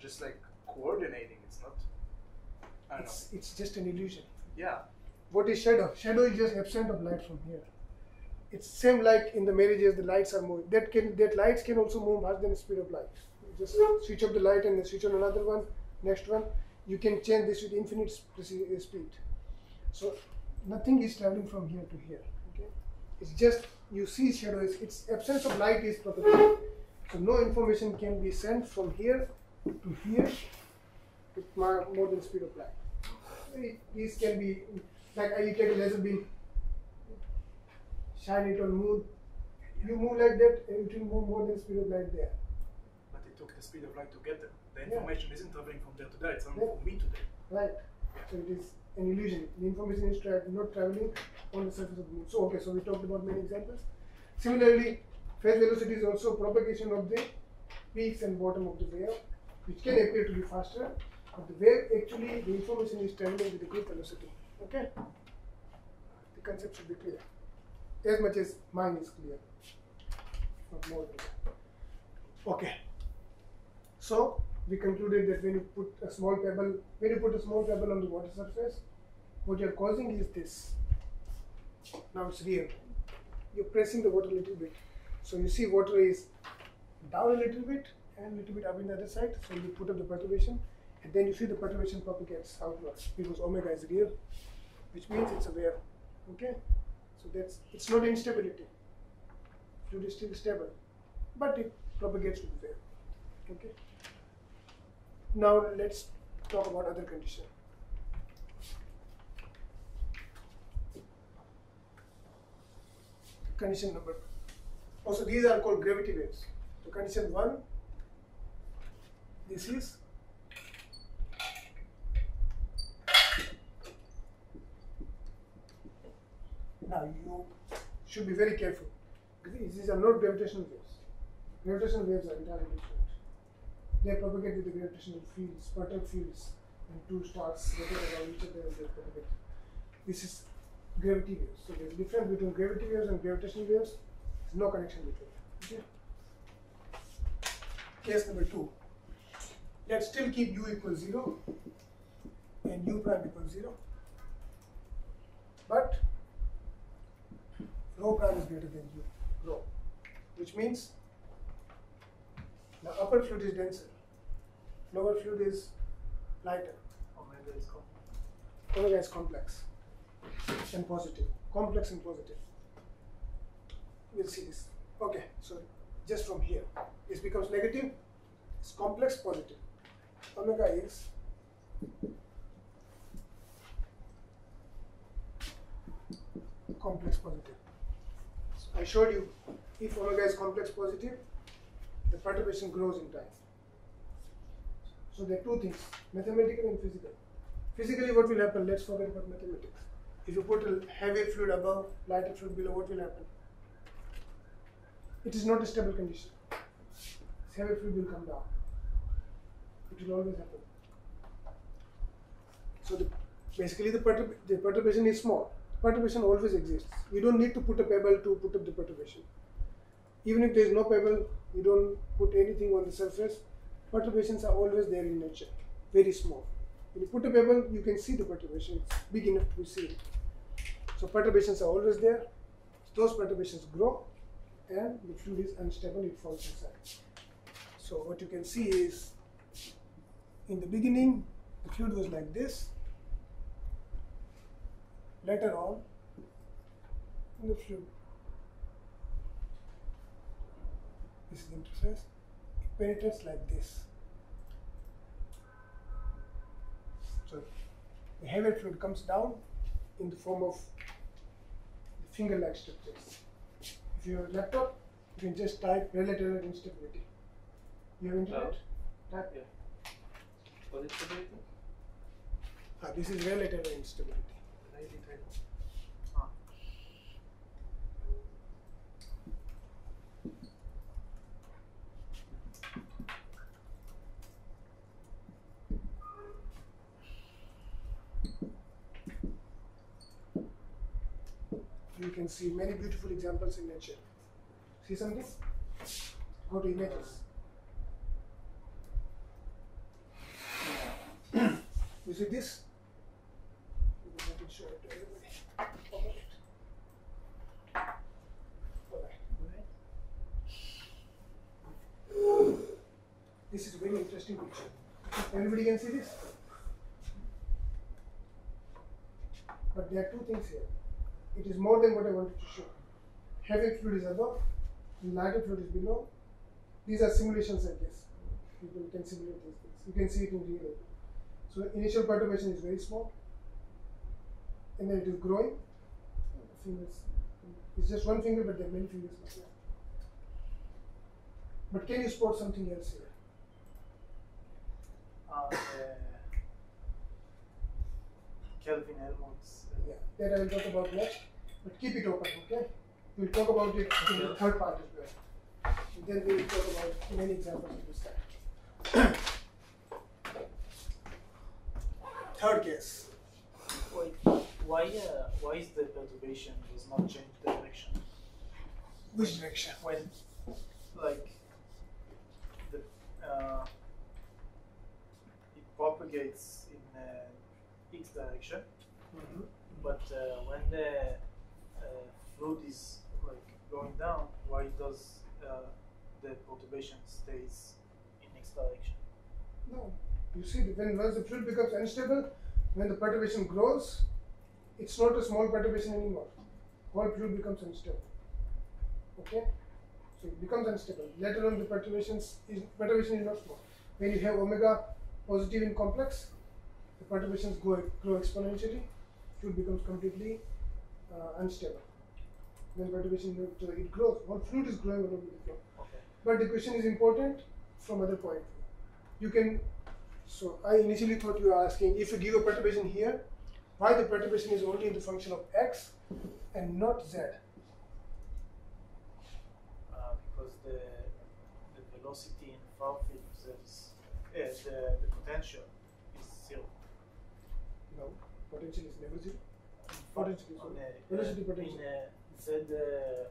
just like coordinating. It's not. I don't know. It's just an illusion. Yeah. What is shadow? Shadow is just absent of light from here. It's same like in the marriages, the lights are moving. That lights can also move faster than the speed of light. You just switch off the light and then switch on another one, next one. You can change this with infinite speed. So nothing is traveling from here to here. Okay, it's just you see shadows. Its absence of light is propagated. So no information can be sent from here to here with more than speed of light. These can be like you take a laser beam, shine it on moon. You move like that, and it will move more than speed of light there. But it took the speed of light to get there. The information isn't traveling from there to there, it's traveling from me to there. Right. So it is an illusion. The information is not traveling on the surface of the moon. So okay, so we talked about many examples. Similarly, phase velocity is also propagation of the peaks and bottom of the wave, which can appear to be faster, but the wave actually, the information is traveling with a group velocity. Okay? The concept should be clear. As much as mine is clear. Not more than that. Okay. So we concluded that when you put a small pebble on the water surface, what you are causing is this. Now it's real. You're pressing the water a little bit. So you see water is down a little bit and a little bit up in the other side. So you put up the perturbation and then you see the perturbation propagates outwards because omega is real, which means it's a wave. Okay? So it's not instability. Fluid is still stable, but it propagates with the wave. Okay? Now let's talk about other condition. Condition number 2. Also, these are called gravity waves. So condition 1, this is now you should be very careful. These are not gravitational waves. Gravitational waves are entirely different. They propagate with the gravitational fields, perturbed fields, and two stars rotate around each other and they propagate. This is gravity waves. So there's a difference between gravity waves and gravitational waves. There's no connection between them. Okay? Case number 2. Let's still keep u equals 0 and u prime equals 0. But rho prime is greater than u, rho, which means the upper fluid is denser, lower fluid is lighter. Omega is complex. Omega is complex and positive. Complex and positive. We'll see this. Okay, so just from here, this becomes negative, it's complex, positive. Omega is complex positive. So I showed you if omega is complex positive, the perturbation grows in time. So there are two things, mathematical and physical. Physically, what will happen? Let's forget about mathematics. If you put a heavier fluid above, lighter fluid below, what will happen? It is not a stable condition. This heavier fluid will come down. It will always happen. So basically the perturbation is small. Perturbation always exists. You don't need to put a pebble to put up the perturbation. Even if there is no pebble, you don't put anything on the surface, perturbations are always there in nature, very small. When you put a pebble, you can see the perturbation, it's big enough to be seen. So perturbations are always there. Those perturbations grow and the fluid is unstable, it falls inside. So what you can see is, in the beginning, the fluid was like this. Later on, the fluid, this is the interface, it penetrates like this. So the heavier fluid comes down in the form of finger-like structures. If you have a laptop, you can just type relative instability. You have internet? Type. Yeah. What is stability? This is relative instability. You can see many beautiful examples in nature. See something? Go to images. You see this? Let me show it to everybody. This is a very interesting picture. Everybody can see this? But there are two things here. It is more than what I wanted to show. Heavy fluid is above, lighter fluid is below. These are simulations like this. People can simulate these things. You can see it in real life. So initial perturbation is very small, and then it is growing. Fingers. It's just one finger, but there are many fingers like that. But can you spot something else here? Kelvin Helmholtz. Yeah, that I will talk about next. But keep it open, okay? We'll talk about it in the third part as well. And then we will talk about many examples of this type. Third case. Wait, why is the perturbation does not change direction? Which direction? When, like, the it propagates in x direction, but when the fluid is like going down, why does the perturbation stays in x direction? No. You see, once the fluid becomes unstable, when the perturbation grows, it's not a small perturbation anymore. Whole fluid becomes unstable. Okay? So it becomes unstable. Later on, the perturbation is not small. When you have omega positive in complex, the perturbations grow exponentially. Fluid becomes completely unstable. When perturbation it grows, whole fluid is growing along with the flow. Okay. But the question is important from other point. You can. So I initially thought you were asking, if you give a perturbation here, why the perturbation is only in the function of x and not z? Because the velocity in far field is the potential is zero. No, potential is never zero. Potential is On zero. a, Velocity potential. in z The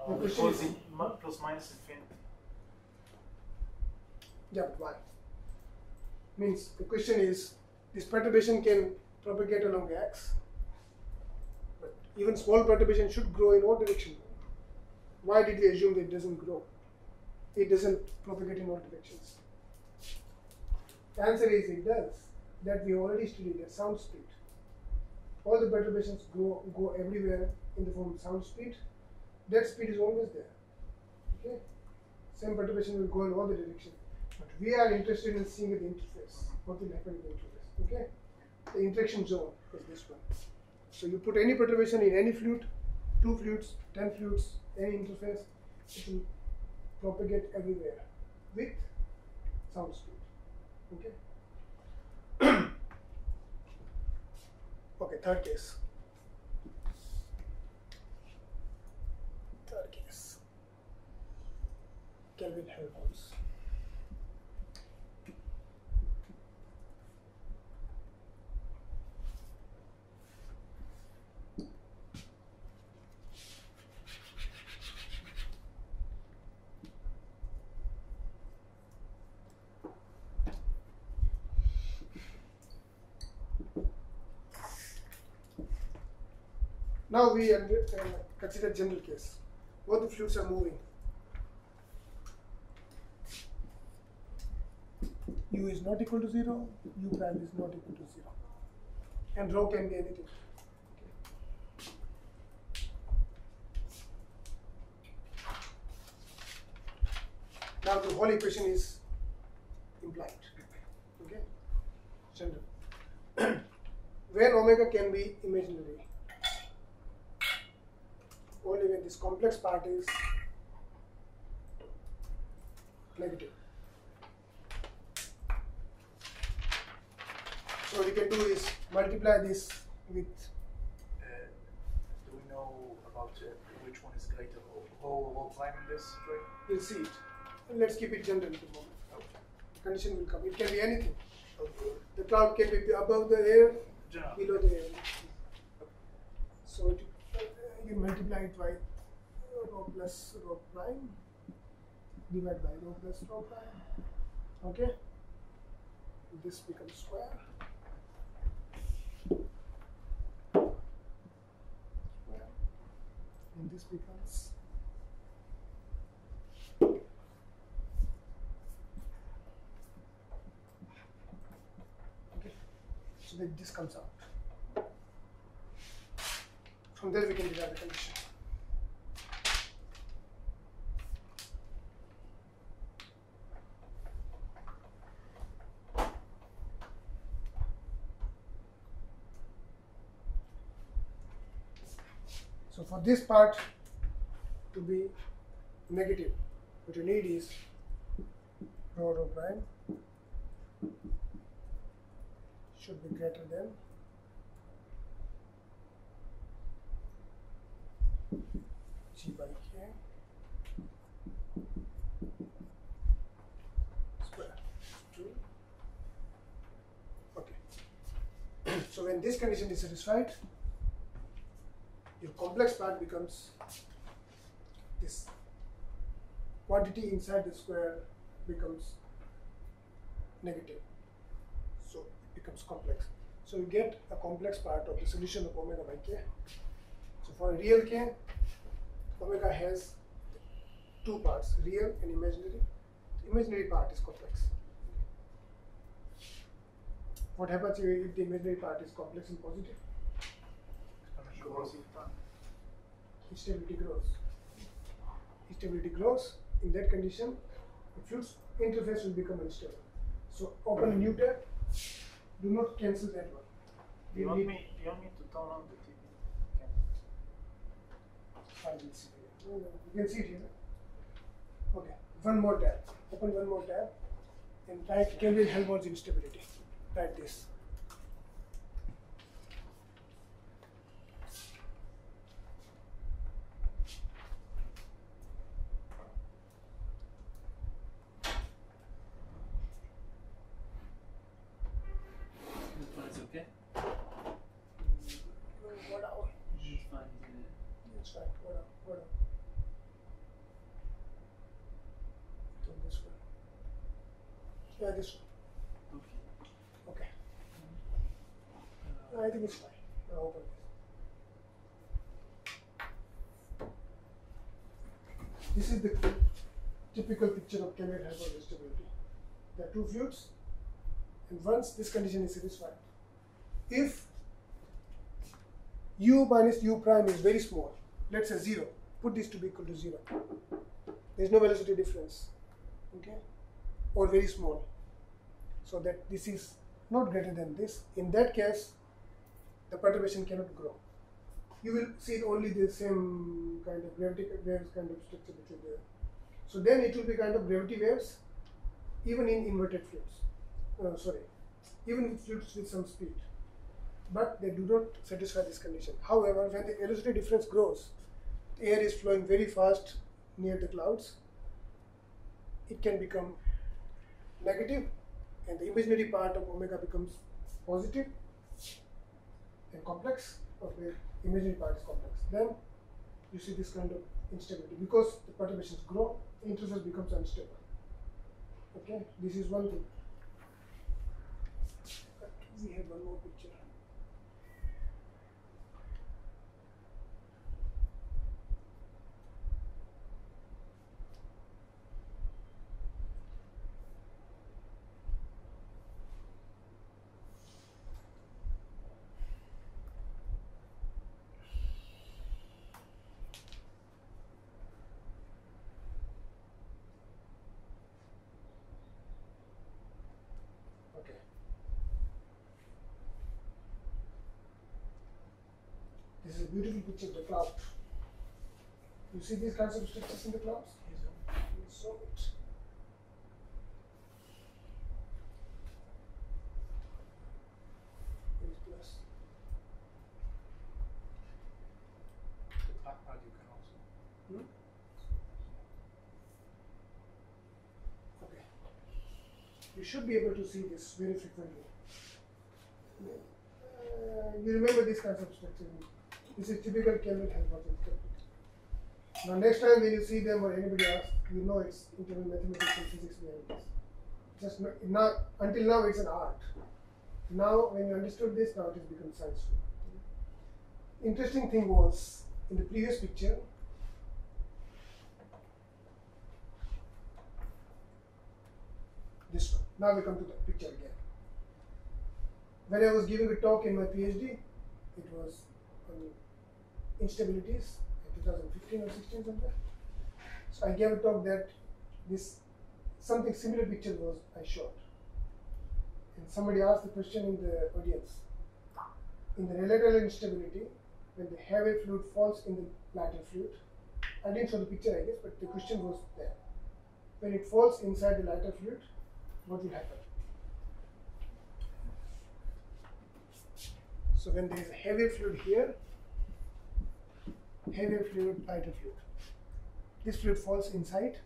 question goes is- in plus minus infinity. Yeah, but why? Means the question is, this perturbation can propagate along x, but even small perturbation should grow in all directions. Why did we assume that it doesn't grow? It doesn't propagate in all directions. The answer is it does. That we already studied at sound speed. All the perturbations go everywhere in the form of sound speed. That speed is always there. Okay? Same perturbation will go in all the directions. But we are interested in seeing the interface. What will happen in the interface? Okay? The interaction zone is this one. So you put any perturbation in any fluid, 2 fluids, 10 fluids, any interface, it will propagate everywhere with sound speed. Okay? Okay, third case. Third case. Kelvin Helmholtz. Now we consider general case. Both the fluids are moving. U is not equal to 0, U prime is not equal to 0. And rho can be anything. Now the whole equation is implied. Okay? General. When omega can be imaginary. Only when this complex part is negative. So what you can do is multiply this with. Do we know about which one is greater? Rho prime in this, right? We'll see it. And let's keep it general at the moment. The condition will come. It can be anything. The cloud can be above the air, General. below the air. So you multiply it by rho plus rho prime, divide by rho plus rho prime. Okay? This becomes square. And this becomes okay. So that this comes out. From there we can derive the condition. So for this part to be negative, what you need is rho prime should be greater than G by K square. Okay. So when this condition is satisfied, your complex part becomes this quantity inside the square becomes negative, so it becomes complex. So you get a complex part of the solution of omega by k. So for a real k, omega has two parts, real and imaginary. The imaginary part is complex. What happens if the imaginary part is complex and positive? Instability grows. Instability grows. In that condition, the fluid's interface will become unstable. So open a new tab. Do not cancel that one. Do you want me to turn on the TV? I will see here. You can see it here. Okay. One more tab. Open one more tab and type Kelvin-Helmholtz instability. Type this. This one. Okay. I think it's fine. Now open this. This is the typical picture of Kelvin-Helmholtz instability. There are two fluids, and once this condition is satisfied, if u minus u prime is very small, let's say 0, put this to be equal to 0. There is no velocity difference, okay, or very small. So that this is not greater than this. In that case, the perturbation cannot grow. You will see only the same kind of gravity waves kind of structure which is there. So then it will be kind of gravity waves, even in inverted fluids. Even with fluids with some speed. But they do not satisfy this condition. However, when the velocity difference grows, the air is flowing very fast near the clouds, it can become negative, and the imaginary part of omega becomes positive and complex, or the imaginary part is complex. Then you see this kind of instability. Because the perturbations grow, the interface becomes unstable. Okay, this is one thing. But we have one more picture. This is a beautiful picture of the cloud. You see these kinds of structures in the clouds? Yes, so much. Plus. The black part you can also. Okay. You should be able to see this very frequently. You remember this kind of structure. This is typical Kelvin-Helmholtz instability. Now next time when you see them or anybody asks, you know it's internal mathematics and physics behind this. Just now, until now it's an art. Now when you understood this, now it has become science. Interesting thing was, in the previous picture, this one. Now we come to the picture again. When I was giving a talk in my PhD, it was on instabilities in 2015 or 16 something. So I gave a talk that this something similar picture was I showed. And somebody asked the question in the audience. In the relateral instability, when the heavy fluid falls in the lighter fluid, I didn't show the picture I guess, but the question was there. When it falls inside the lighter fluid, what will happen? So when there is a heavier fluid here, heavier fluid, lighter fluid. This fluid falls inside,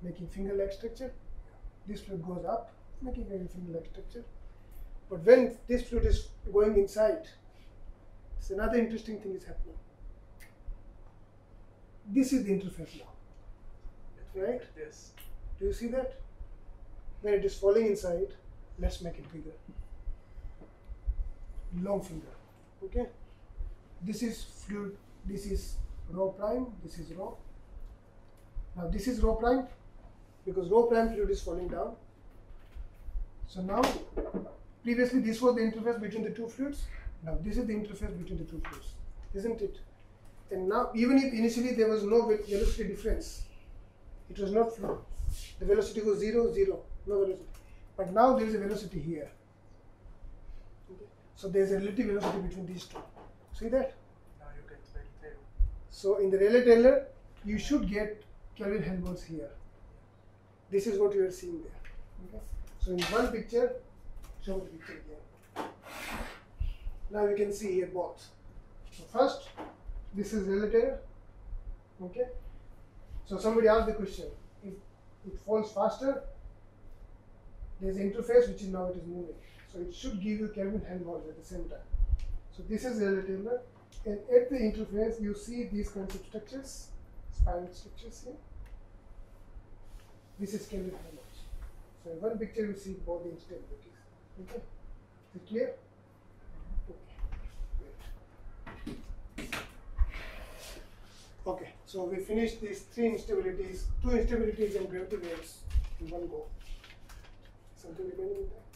making finger-like structure. This fluid goes up, making a finger-like structure. But when this fluid is going inside, so another interesting thing is happening. This is the interface now, right? Yes. Do you see that? When it is falling inside, let's make it bigger. Long finger. Okay? This is fluid, this is rho prime, this is rho. Now this is rho prime because rho prime fluid is falling down. So now, previously this was the interface between the two fluids. Now this is the interface between the two fluids, isn't it? And now, even if initially there was no velocity difference, it was not fluid. The velocity was 0, 0, no velocity. But now there is a velocity here. Okay. So there is a relative velocity between these two. See that? Now you get very clear. So in the Rayleigh-Taylor, you should get Kelvin-Helmholtz here. This is what you are seeing there. Okay. So in one picture, show the picture again. Now you can see here both. So first, this is Rayleigh-Taylor. Okay. So somebody asked the question: if it falls faster, there is an interface which is now it is moving. So it should give you Kelvin-Helmholtz at the same time. So this is Rayleigh-Taylor, and at the interface you see these kinds of structures, spiral structures here. This is Kelvin-Helmholtz. So in one picture you see both the instabilities. Okay, is it clear? Okay, great. Okay, so we finished these three instabilities, two instabilities and gravity waves in one go. Something remaining in there?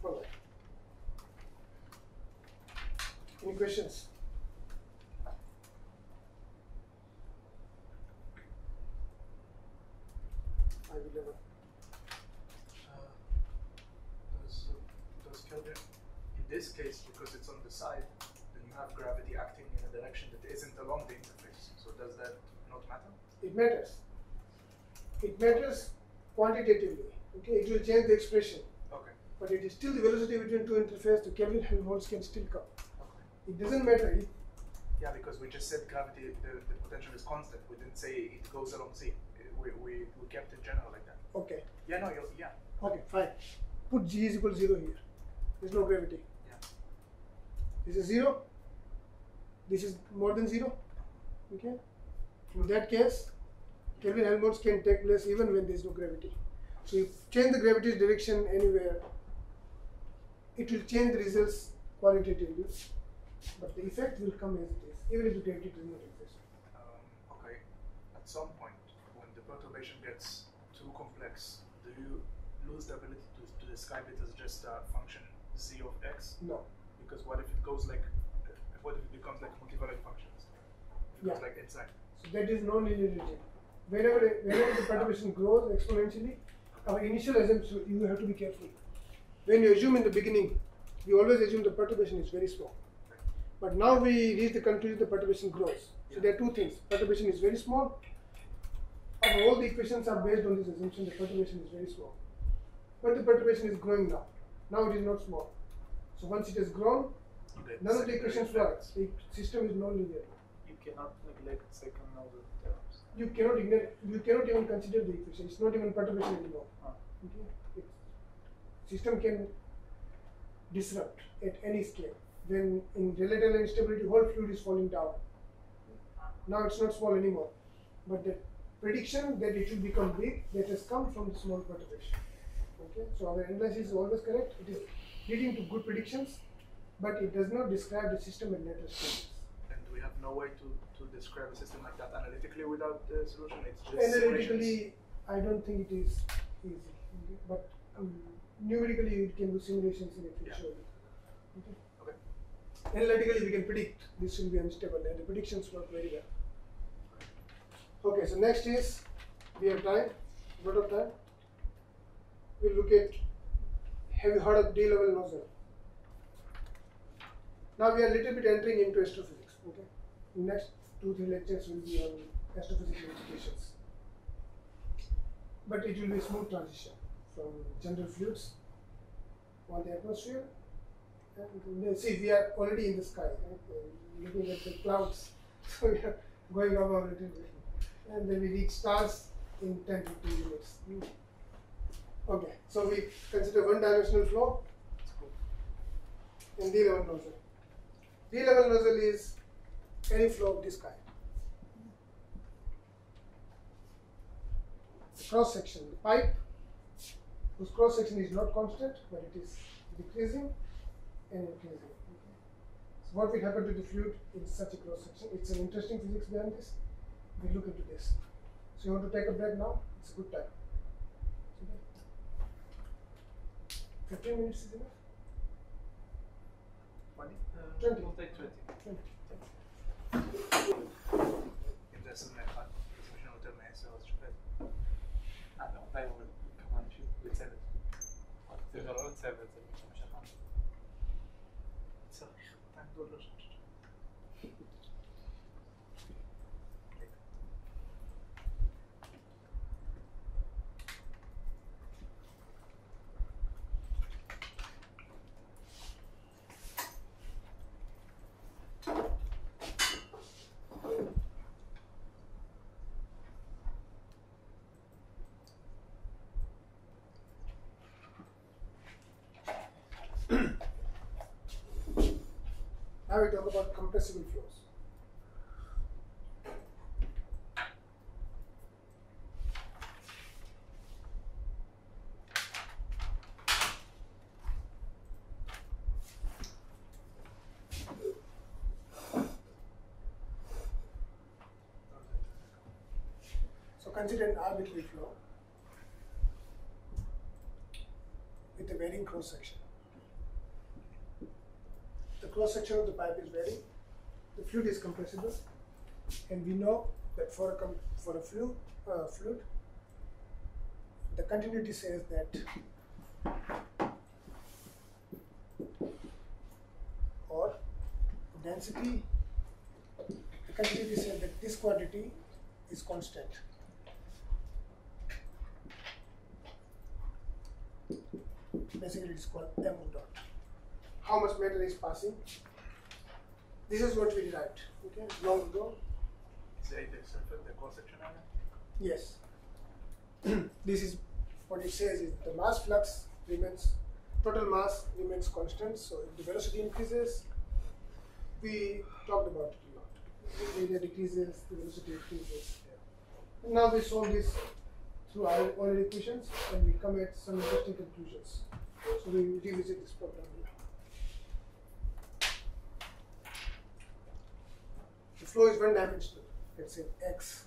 All right. Any questions? I will never. Does Kelvin, in this case, because it's on the side, then you have gravity acting in a direction that isn't along the interface. So does that not matter? It matters. It matters quantitatively. Okay, it will change the expression. Okay. But it is still the velocity between two interfaces. The Kelvin-Helmholtz can still come. Okay. It doesn't matter. Yeah, because we just said gravity, the potential is constant. We didn't say it goes along Z. We kept it general like that. Okay. Yeah, no, yeah. Okay, fine. Put G is equal to 0 here. There's no gravity. Yeah. This is 0. This is more than 0. Okay. In that case, Kelvin-Helmholtz can take place even when there is no gravity. So if you change the gravity's direction anywhere, it will change the results qualitatively, but the effect will come as it is, even if the gravity does not exist. Okay. At some point, when the perturbation gets too complex, do you lose the ability to describe it as just a function z of x? No. Because what if it goes like, what if it becomes like multivariate functions? It goes like inside. So that is non-linear regime. Whenever the perturbation grows exponentially, our initial assumption, you have to be careful. When you assume in the beginning, we always assume the perturbation is very small. But now we reach the conclusion the perturbation grows. So there are two things. Perturbation is very small. All the equations are based on this assumption that perturbation is very small. But the perturbation is growing now. Now it is not small. So once it has grown, none of the equations work. The system is non-linear. You cannot neglect second order terms. You cannot even consider the equation. It's not even perturbation anymore. Okay? System can disrupt at any scale. When in relative instability, whole fluid is falling down. Now it's not small anymore. But the prediction that it will become big, that has come from the small perturbation. Okay? So our analysis is always correct. It is leading to good predictions, but it does not describe the system at later stages. And we have no way to describe a system like that analytically without the solution. It's just Analytically, I don't think it is easy. Okay? But numerically we can do simulations in it. Yeah. Sure. Okay. Okay. Analytically we can predict this will be unstable, and the predictions work very well. Okay, so next is, we have time, a lot of time. We'll look at, have you heard of D-level nozzle? Now we are a little bit entering into astrophysics. Okay, next 2-3 lectures will be on astrophysical implications, but it will be a smooth transition from general fluids on the atmosphere. And see, we are already in the sky, right? Looking at the clouds, so we are going above a little bit, and then we reach stars in 10-15 minutes. Okay, so we consider one-dimensional flow in D-level nozzle. D-level nozzle is any flow of this kind. The cross section, the pipe, whose cross section is not constant, but it is decreasing and increasing. Okay. So what will happen to the fluid in such a cross section? It's an interesting physics behind this. We'll look into this. So you want to take a break now? It's a good time. Okay. 15 minutes is enough? 20. We'll take 20. 20. אם זה 21, אז יש לנו יותר מ10 אז שופט. לא, מתי הוא כמה אנשים? לצוות. זה לא לצוות, זה משך אנשים. צריך $200 שם. Now we talk about compressible flows. So consider an arbitrary flow with a varying cross section. The cross section of the pipe is varying, the fluid is compressible, and we know that for a fluid, the continuity says that, or density, the continuity says that this quantity is constant. Basically, it is called M dot. How much matter is passing? This is what we derived, okay, long ago. Is the cross section area? Yes. This is what it says is the mass flux remains, total mass remains constant. So if the velocity increases, we talked about it a lot. The area decreases, the velocity increases. Yeah. And now we solve this through our Euler equations, and we come at some interesting conclusions. So we revisit this problem here. The flow is one-dimensional. Let's say X.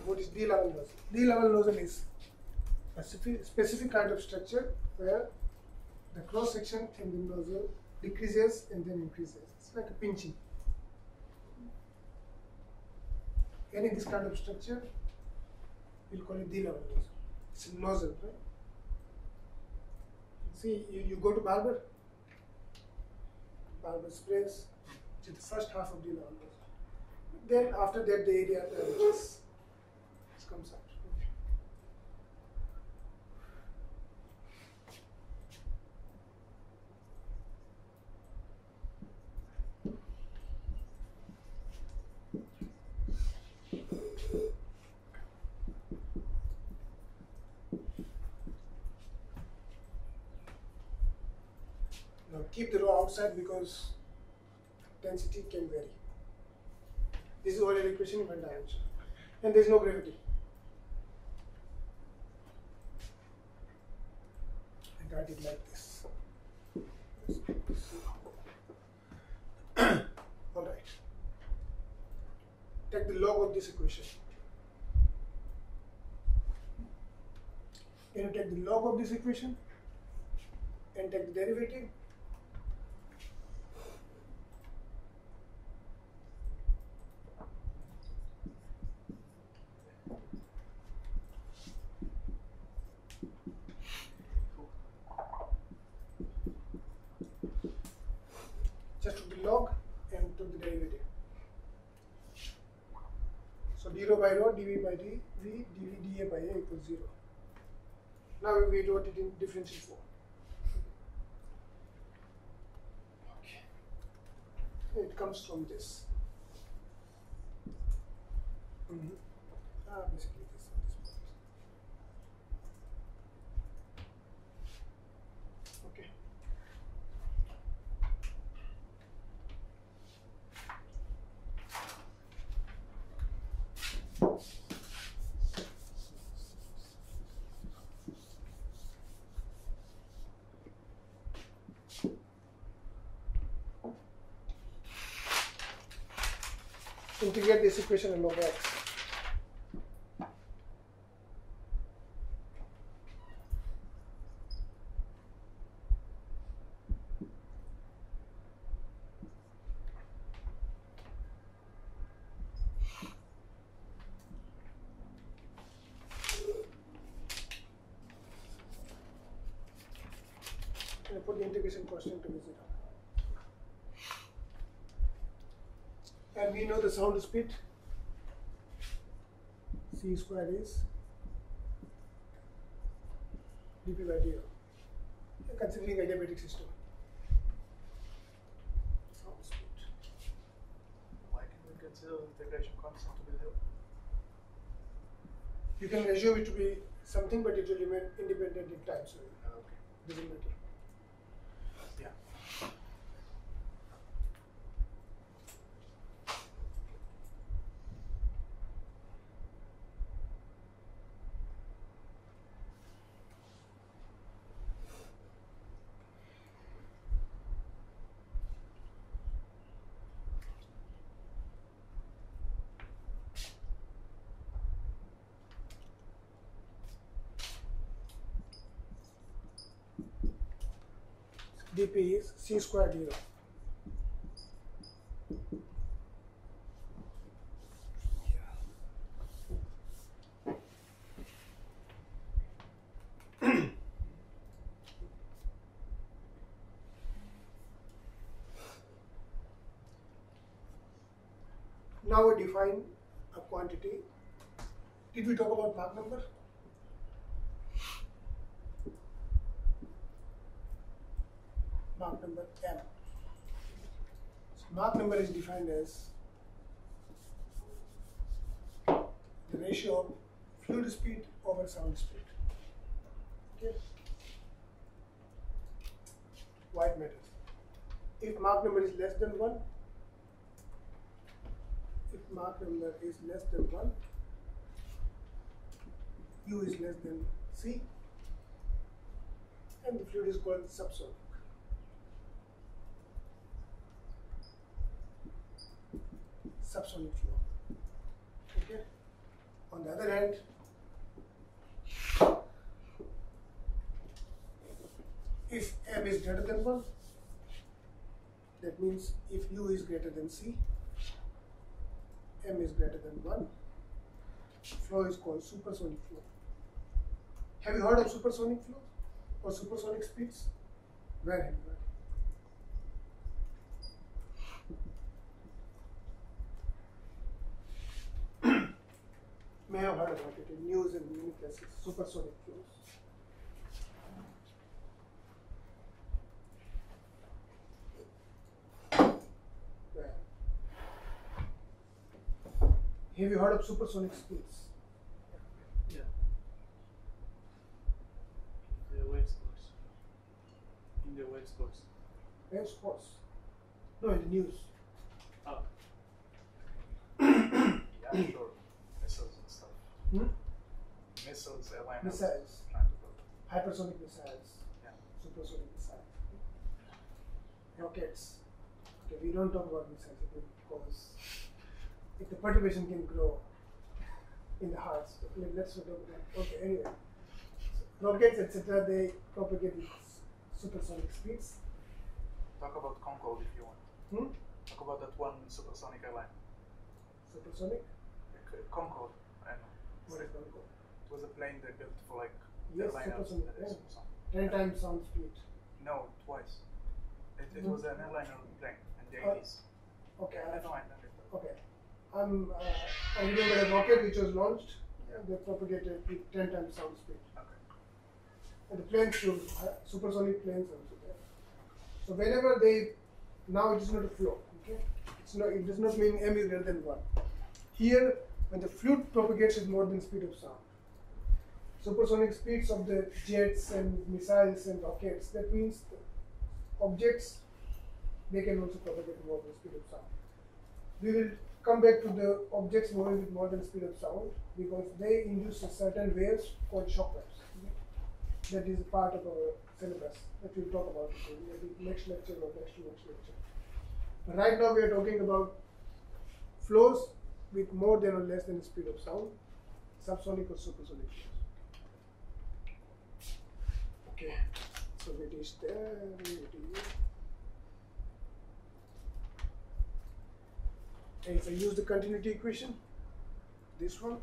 What is D-level nozzle? D-level nozzle is a specific kind of structure where the cross section in the nozzle decreases and then increases. It's like a pinching. Any this kind of structure, we'll call it D-level nozzle. It's a nozzle, right? See, you go to barber sprays, which is the first half of D-level nozzle. Then after that, the area just comes out. Now keep the rho outside because density can vary. This is Euler equation in one dimension, and there is no gravity. write it like this. All right. Take the log of this equation. Can you take the log of this equation and take the derivative? Just took the log and took the derivative. So d rho by rho, dv by dv, dv dA by A equals 0. Now we wrote it in differential form. Okay. It comes from this. Basically this. Okay. Integrate this equation along x. And put the integration constant to be 0. And we know the sound speed. C square is dp by dr. Considering adiabatic system. Sound speed. Why can we consider the integration constant to be 0? You can assume it to be something, but it will remain independent in time, so Okay. it doesn't matter. Yeah. dp is c square dr. Now we define a quantity. Did we talk about Mach number? Mach number m. So Mach number is defined as the ratio of fluid speed over sound speed. Okay. Why it matters? If Mach number is less than 1, U is less than C, and the fluid is called subsonic. Subsonic flow. Okay. On the other hand, if m is greater than 1, that means if U is greater than C, m is greater than 1, flow is called supersonic flow. Have you heard of supersonic flow or supersonic speeds? Where have you heard? May have heard about it in news and many places, supersonic flows. Where? Have you heard of supersonic speeds? Yeah. The waves course. In the waves course. Waves course. No, in the news. Oh. Yeah, sure. Missiles and stuff. Hmm? Missiles, airline Missiles. trying to build. Hypersonic missiles. Yeah. supersonic missile. Rockets. Okay, we don't talk about missiles because if the perturbation can grow in the hearts. Let's not talk about that. Okay, anyway. So, rockets, etc., they propagate with supersonic speeds. Talk about Concorde if you want. Talk about that one supersonic airline. Supersonic? Concorde, I know. What is Concorde? It was a plane they built for like Yes, airliners supersonic, that is yeah. 10 times sound speed. No, twice. It was an airliner plane in the 80s. Okay. Never mind. Okay. I remember a rocket which was launched, they propagated with 10 times sound speed. Okay. And the planes flew, supersonic planes also there. So whenever they, now it is not a flow, okay? It does not mean m is greater than 1. Here, when the fluid propagates with more than speed of sound, supersonic speeds of the jets and missiles and rockets, that means the objects, they can also propagate more than speed of sound. We will come back to the objects moving with more than speed of sound because they induce a certain waves called shock waves. That is part of our syllabus that we'll talk about in maybe next lecture or next to next lecture. But right now we are talking about flows with more than or less than the speed of sound, subsonic or supersonic flows. Okay, so it is there, it is. And if I use the continuity equation, this one,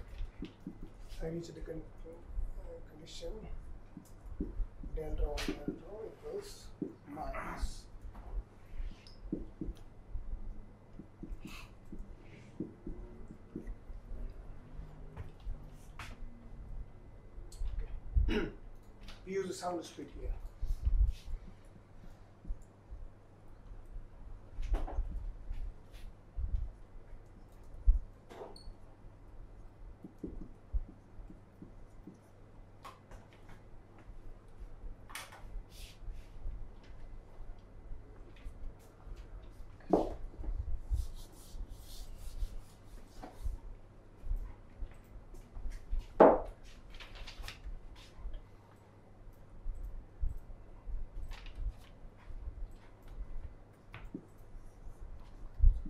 I reach the condition del rho equals minus okay. We use the sound speed here.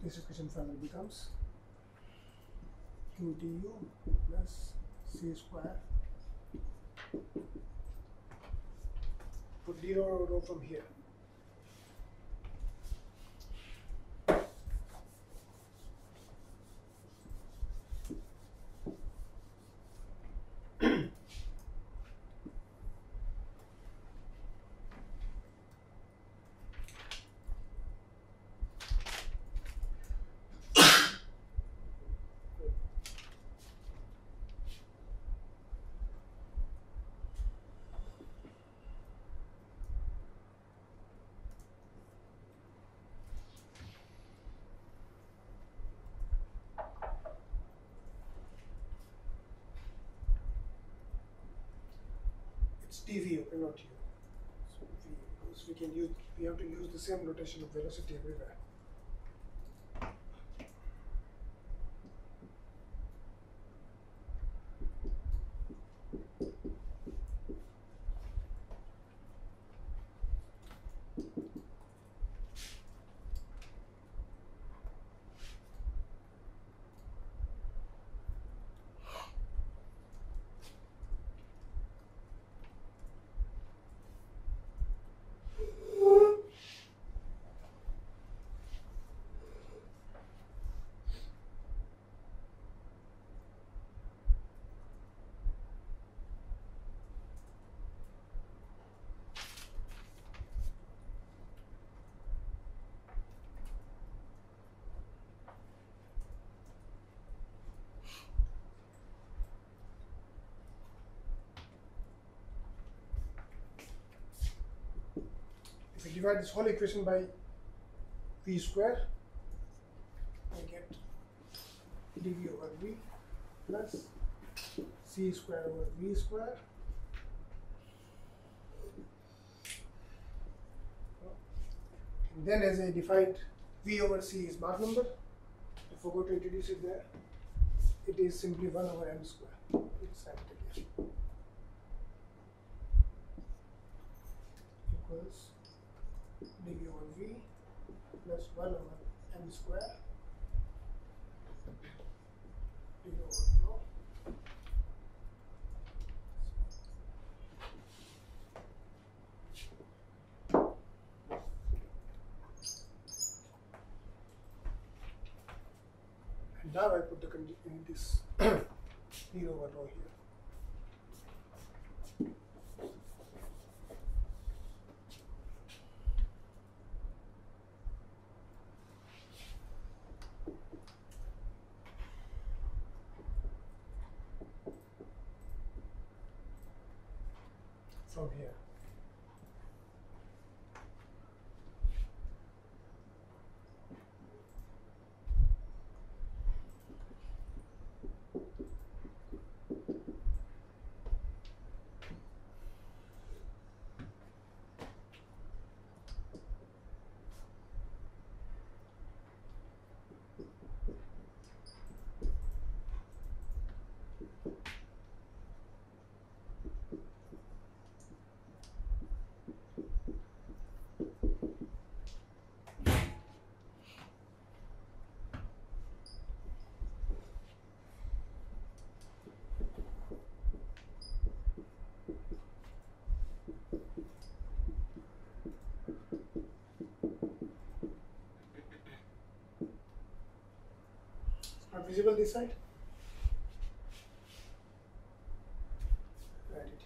This equation finally becomes q du plus c square. Put d rho from here. It's dv, okay, not u. So v, because we have to use the same notation of velocity everywhere. If we divide this whole equation by v square, I get dv over v plus c square over v square. And then as I defined, v over c is Mach number. I forgot to introduce it there. It is simply 1 over m square. It's capital here. equals dV over V plus 1 over m square dV over flow. And now I put the in this E over rho here. From here. Not visible this side? Write it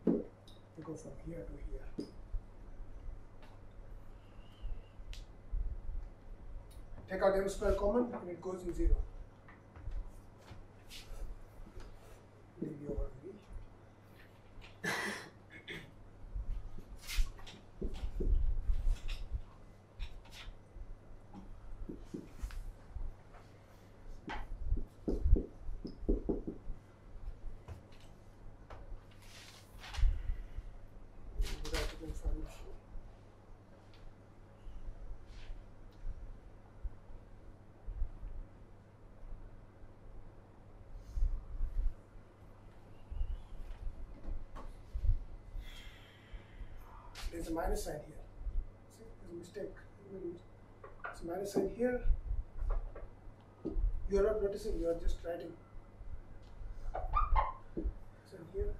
here. We go from here to here. Take out m square common and it goes in 0. dV over V. There's a minus sign here. See, there's a mistake. There's a minus sign here. You are not noticing, you are just writing. So here,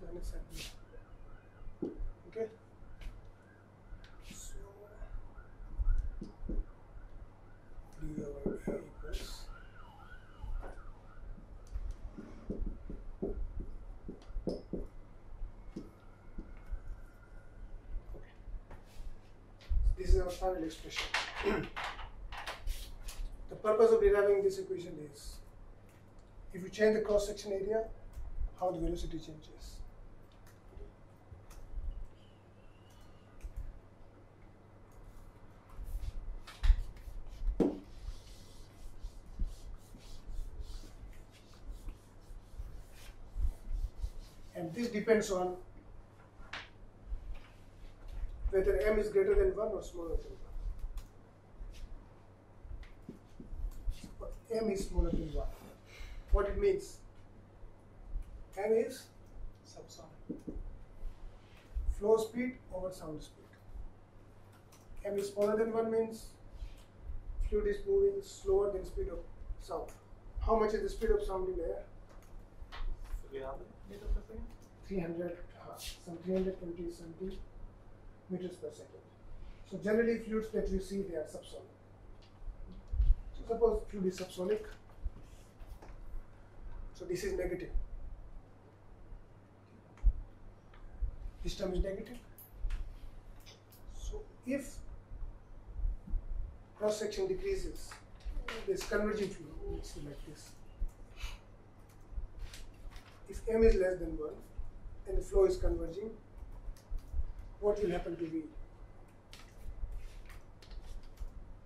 minus sign here. Okay? So, d over a equals this is our final expression. The purpose of deriving this equation is, if you change the cross-section area, how the velocity changes. And this depends on whether m is greater than 1 or smaller than 1. M is smaller than 1. What it means? M is Subsonic. flow speed over sound speed. M is smaller than 1 means fluid is moving slower than speed of sound. How much is the speed of sound in air? 300 meters per second? 300, some 320 something meters per second. So generally fluids that you see, they are subsonic. So suppose fluid is subsonic, so this is negative. This term is negative. So if cross section decreases, this converging fluid, let's see like this. If m is less than 1 and the flow is converging, what will happen to V?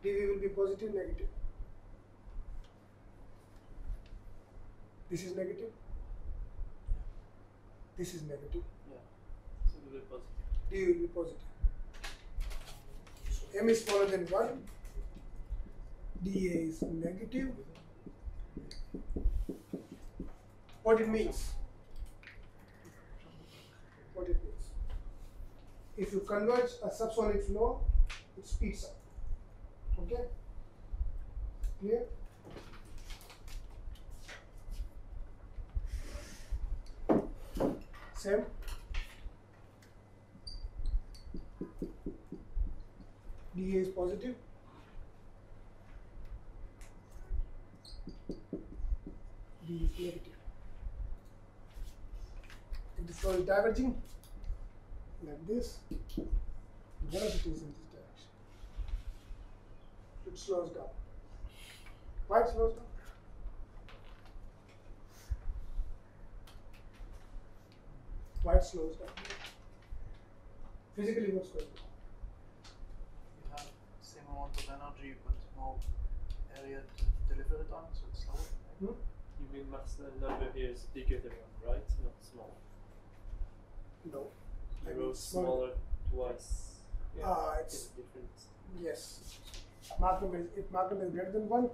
dV will be positive, negative. This is negative. This is negative. Yeah. So it will be positive. dV will be positive. So m is smaller than 1. dA is negative. What it means? What it means? If you converge a subsonic flow, it speeds up. Okay? Clear? Same. dA is positive. D is negative. If the flow is diverging, like this, velocity is in this direction. It slows down. Why it slows down? Why it slows down? Physically, what's going on? You have same amount of energy but more area to deliver it on, so it's slower. Hmm? You mean mass number here is bigger than 1, right? Not small. No. I You mean, wrote smaller twice. It's different. yes. Mach number if Mach number is greater than 1,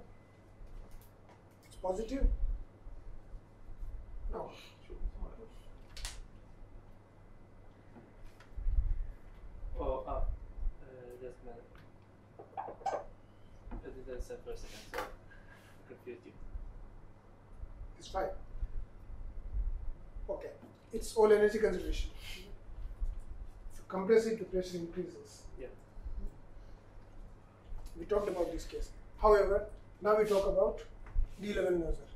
it's positive. No. Oh, doesn't matter. I didn't understand for a second, so I confused you. It's fine. Okay. It's all energy conservation. If you compress it, the pressure increases. Yeah. We talked about this case. However, now we talk about D-level nozzle,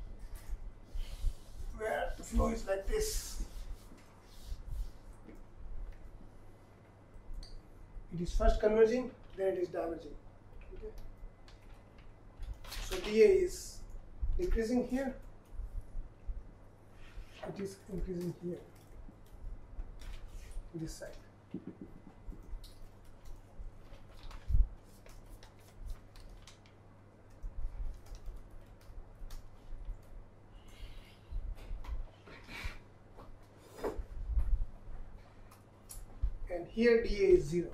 where the flow is like this. It is first converging, then it is diverging. Okay. So dA is decreasing here. It is increasing here, this side. And here dA is 0.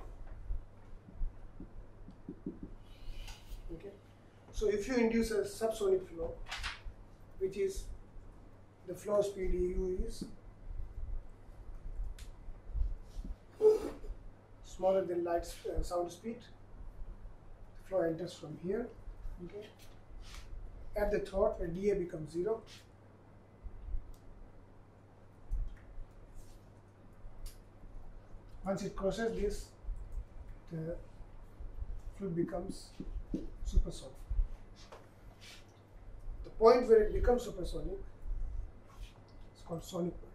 Okay. So if you induce a subsonic flow, which is the flow speed u is smaller than light sound speed, the flow enters from here. Okay. At the throat, where dA becomes 0, once it crosses this, the fluid becomes supersonic. The point where it becomes supersonic is called sonic point.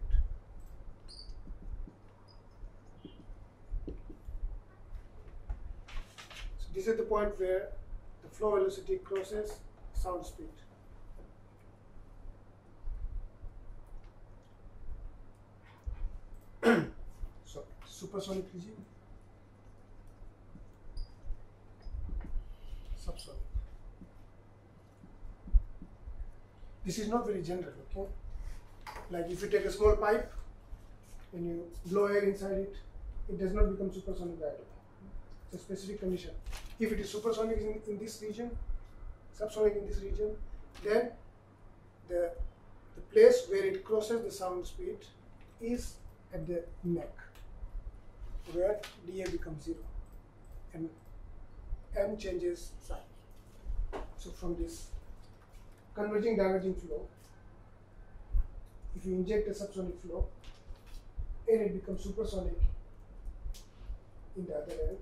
So this is the point where the flow velocity crosses sound speed. So supersonic regime, subsonic. This is not very general, okay? Like if you take a small pipe and you blow air inside it, it does not become supersonic right away. It's a specific condition. If it is supersonic in this region, subsonic in this region, then the place where it crosses the sound speed is at the neck, where dA becomes 0 and M changes sign. So from this converging diverging flow, if you inject a subsonic flow and it becomes supersonic in the other end,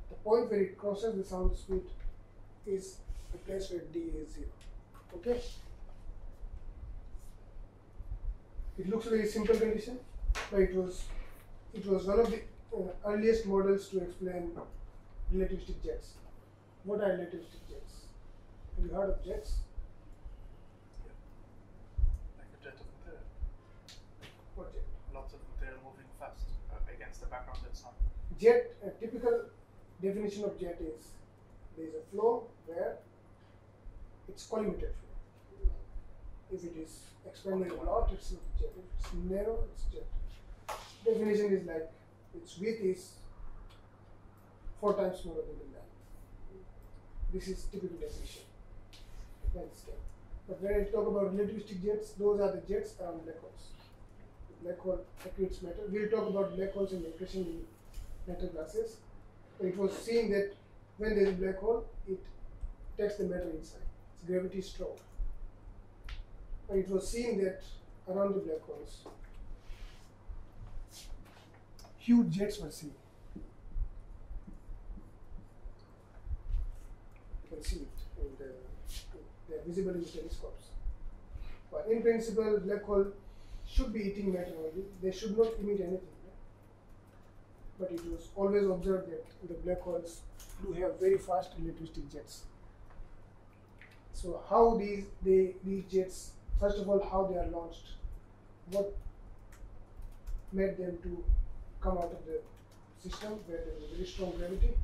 the point where it crosses the sound speed is the place where dA is 0. Okay? It looks like a simple condition, but it was one of the earliest models to explain relativistic jets. What are relativistic jets? Have you heard of jets? Like a jet of material. What jet? Lots of material moving fast against the background that's not. Jet, a typical definition of jet is there is a flow where it's collimated flow. If it is expanding a lot, it's not jet. If it's narrow, it's jet. Definition is like its width is 4 times smaller than the length. This is typical definition. Let's get. But when I talk about relativistic jets, those are the jets around black holes. The black hole accretes matter. We'll talk about black holes and accretion in matter classes. But it was seen that when there is a black hole, it takes the matter inside. Its gravity is strong. And it was seen that around the black holes, huge jets were seen. You can see it, and they are visible in telescopes. But in principle, black hole should be eating matter only. They should not emit anything. But it was always observed that the black holes do have very fast relativistic jets. So how these jets, first of all, how they are launched, what made them to come out of the system where there is very strong gravity.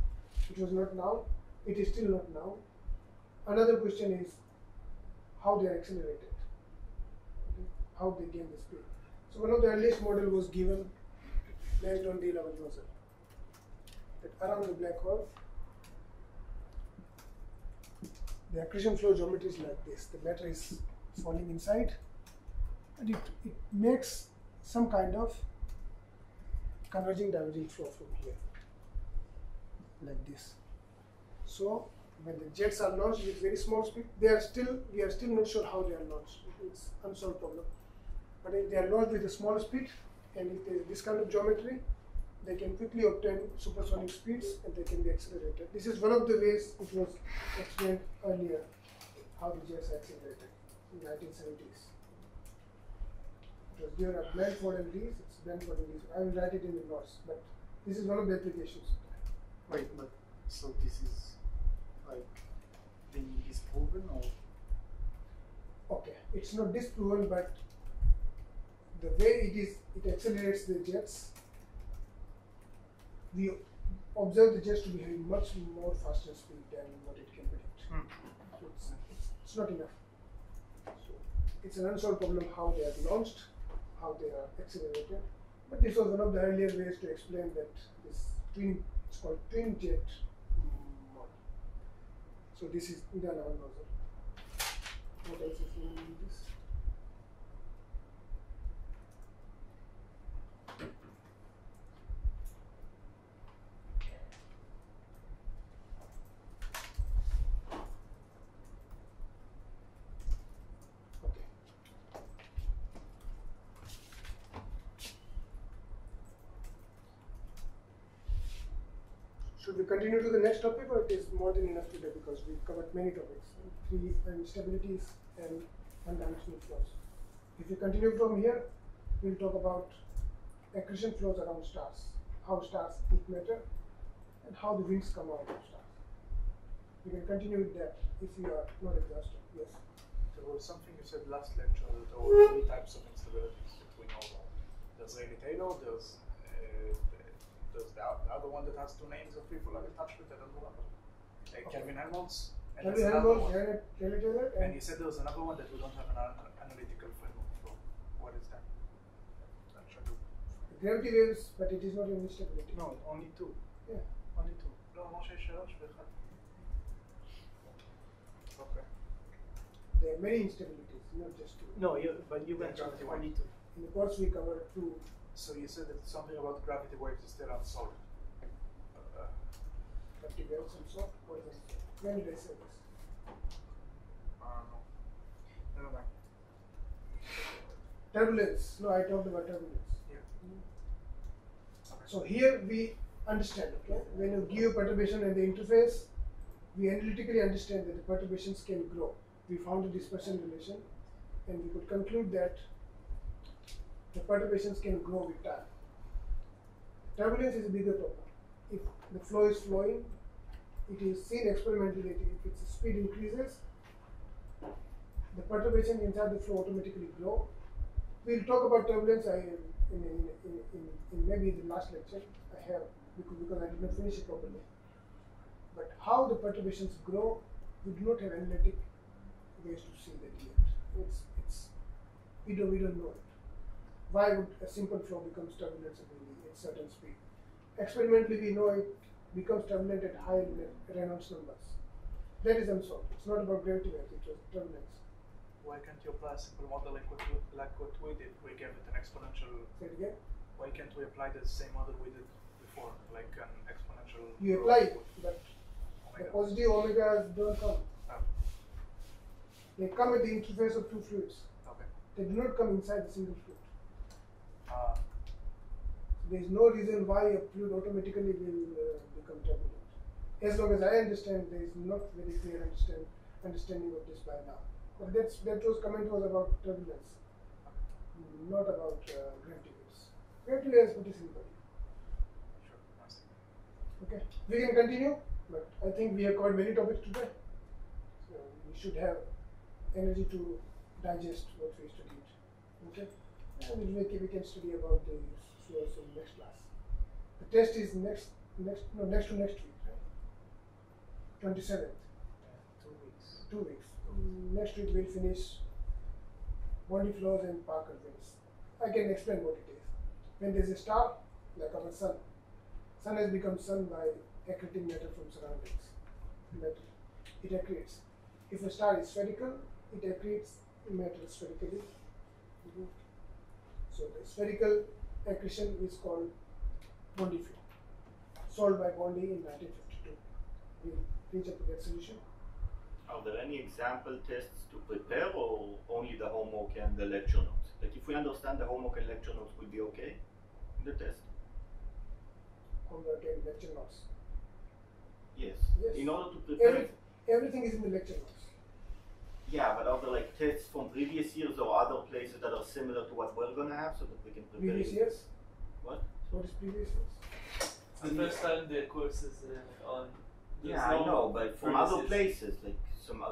It was not known. It is still not known. Another question is how they are accelerated, how they gain the speed. So one of the earliest model was given based on the 11th nozzle. That around the black hole, the accretion flow geometry is like this. The matter is falling inside, and it makes some kind of converging diverging flow from here, like this. So when the jets are launched with very small speed, we are still not sure how they are launched. It's unsolved problem. But if they are launched with a small speed, and if there is this kind of geometry, they can quickly obtain supersonic speeds and they can be accelerated. This is one of the ways it was explained earlier, how the jets are accelerated in 1970s. It was given at Blandford and Rees. It's Blandford and Rees. I will write it in the notes, but this is one of the applications. Wait, but so this is like being disproven, or? Okay, it's not disproven, but the way it accelerates the jets, we observe the jets to be having much more faster speed than what it can predict. So it's not enough. So it's an unsolved problem how they are launched, how they are accelerated. But this was one of the earlier ways to explain that this it's called twin jet model. So this is done on nozzle. What else is in this? Should we continue to the next topic, or it is more than enough today because we've covered many topics, 3 instabilities and one-dimensional flows. If we continue from here, we'll talk about accretion flows around stars, how stars eat matter, and how the winds come out of stars. We can continue with that if you are not exhausted. Yes. There was something you said last lecture that there were 3 types of instabilities that we know about. There's Rayleigh-Taylor, there's the other one that has 2 names of people I'm in touch with, I don't remember. Kelvin-Helmholtz. Kelvin-Helmholtz, Rayleigh-Taylor, and you said there was another one that we don't have an analytical framework for. What is that? Gravity waves, but it is not an instability. No, only 2. Yeah. Only 2. לא, אמר שיש 3 ו1. Okay. There are many instabilities, not just 2. No, but you mentioned only 2. In the course, we covered 2. So you said that something about gravity waves is still unsolved. Gravity waves and so. What is it? When did I say this? I don't know. Never mind. Turbulence. No, I talked about turbulence. Yeah. Okay. So here we understand, okay, when you give perturbation in the interface, we analytically understand that the perturbations can grow. We found a dispersion relation, and we could conclude that the perturbations can grow with time. Turbulence is a bigger problem. If the flow is flowing, it is seen experimentally that if its speed increases, the perturbation inside the flow automatically grow. We'll talk about turbulence in maybe the last lecture I have because I did not finish it properly. But how the perturbations grow, we do not have analytic ways to see that yet. We don't know it. Why would a simple flow become turbulent suddenly at certain speed? Experimentally, we know it becomes turbulent at high Reynolds numbers. That is unsolved. It's not about gravity waves, it was turbulence. why can't you apply a simple model like what we did? We gave it an exponential. Say it again. Why can't we apply the same model we did before, like an exponential? You apply it, but the Omega. positive omegas don't come. Oh, They come at the interface of two fluids. okay. They do not come inside the single fluid. Ah, There is no reason why a fluid automatically will become turbulent. As long as I understand, there is not very clear understanding of this by now. But that was comment was about turbulence, not about gravity waves. Gravity waves pretty simple. sure. Nice. Okay, we can continue, but I think we have covered many topics today. So we should have energy to digest what we studied. Okay, and we can study about the flows in next class. The test is next to next week, right? 27th. 2 weeks. 2 weeks. Next week we'll finish body flows and Parker winds. I can explain what it is. When there is a star, like our sun has become sun by accreting matter from surroundings. It accretes. If a star is spherical, it accretes matter spherically. So the spherical accretion is called Bondi flow, solved by Bondi in 1952. We reach up to that solution. Are there any example tests to prepare, or only the homework and the lecture notes? Like if we understand the homework and lecture notes will be okay in the test? Homework and lecture notes. Yes. Yes. In order to prepare. Everything is in the lecture notes. Yeah, but are there like tests from previous years or other places that are similar to what we're gonna have so that we can prepare? Previous years? What? What is previous years? It's the first time the course is on. There's Yeah, I no know, but from previous other years. places, like some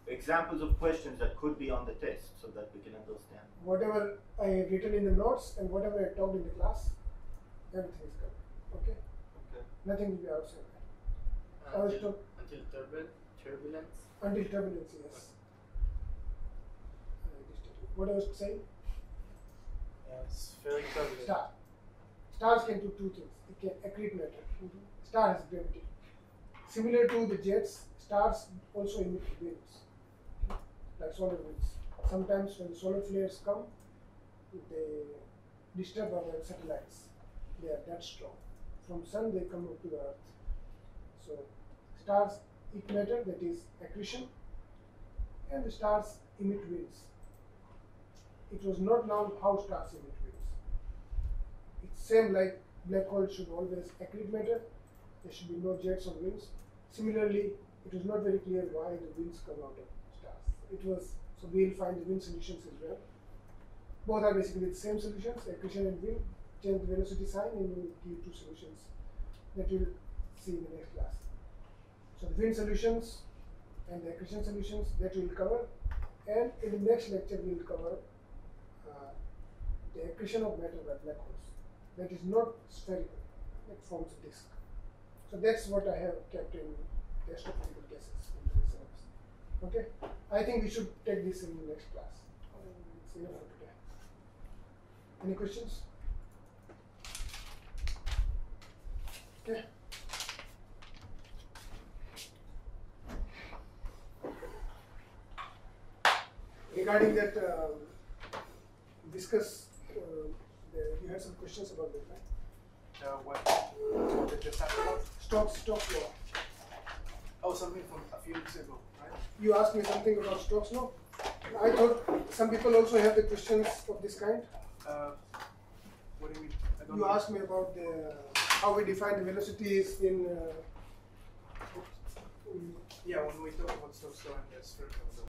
examples of questions that could be on the test so that we can understand. Whatever I have written in the notes and whatever I talked in the class, everything is covered. Okay? Okay. Nothing will be outside that. I was Until talk- turbulence. until turbulence, yes. What I was saying? Yeah, it's very turbulent. Star. Stars can do two things. It can accrete matter. Star has gravity. Similar to the jets, stars also emit winds, like solar winds. Sometimes when solar flares come, they disturb our satellites. They are that strong. From sun they come up to the earth. So stars emit matter, that is accretion, and the stars emit winds. It was not known how stars emit winds. It's same like black holes should always accrete matter. There should be no jets or winds. Similarly, it was not very clear why the winds come out of stars. It was, so we'll find the wind solutions as well. Both are basically the same solutions, accretion and wind. Change the velocity sign and we'll give two solutions that we'll see in the next class. So the wind solutions and the accretion solutions that we'll cover, and in the next lecture we'll cover the accretion of matter by black holes. That is not spherical, it forms a disk. So that's what I have kept in the astrophysical cases in the reserves. Okay, I think we should take this in the next class. It's enough for today. Any questions? Okay. Regarding that viscous, you had some questions about that, right? What did you talk about? Stokes law. Oh, something from a few weeks ago, right? You asked me something about Stokes law. I thought some people also have the questions of this kind. What do you mean? I don't You know. asked me about how we define the velocities in. Yeah, when we talk about Stokes law and the spherical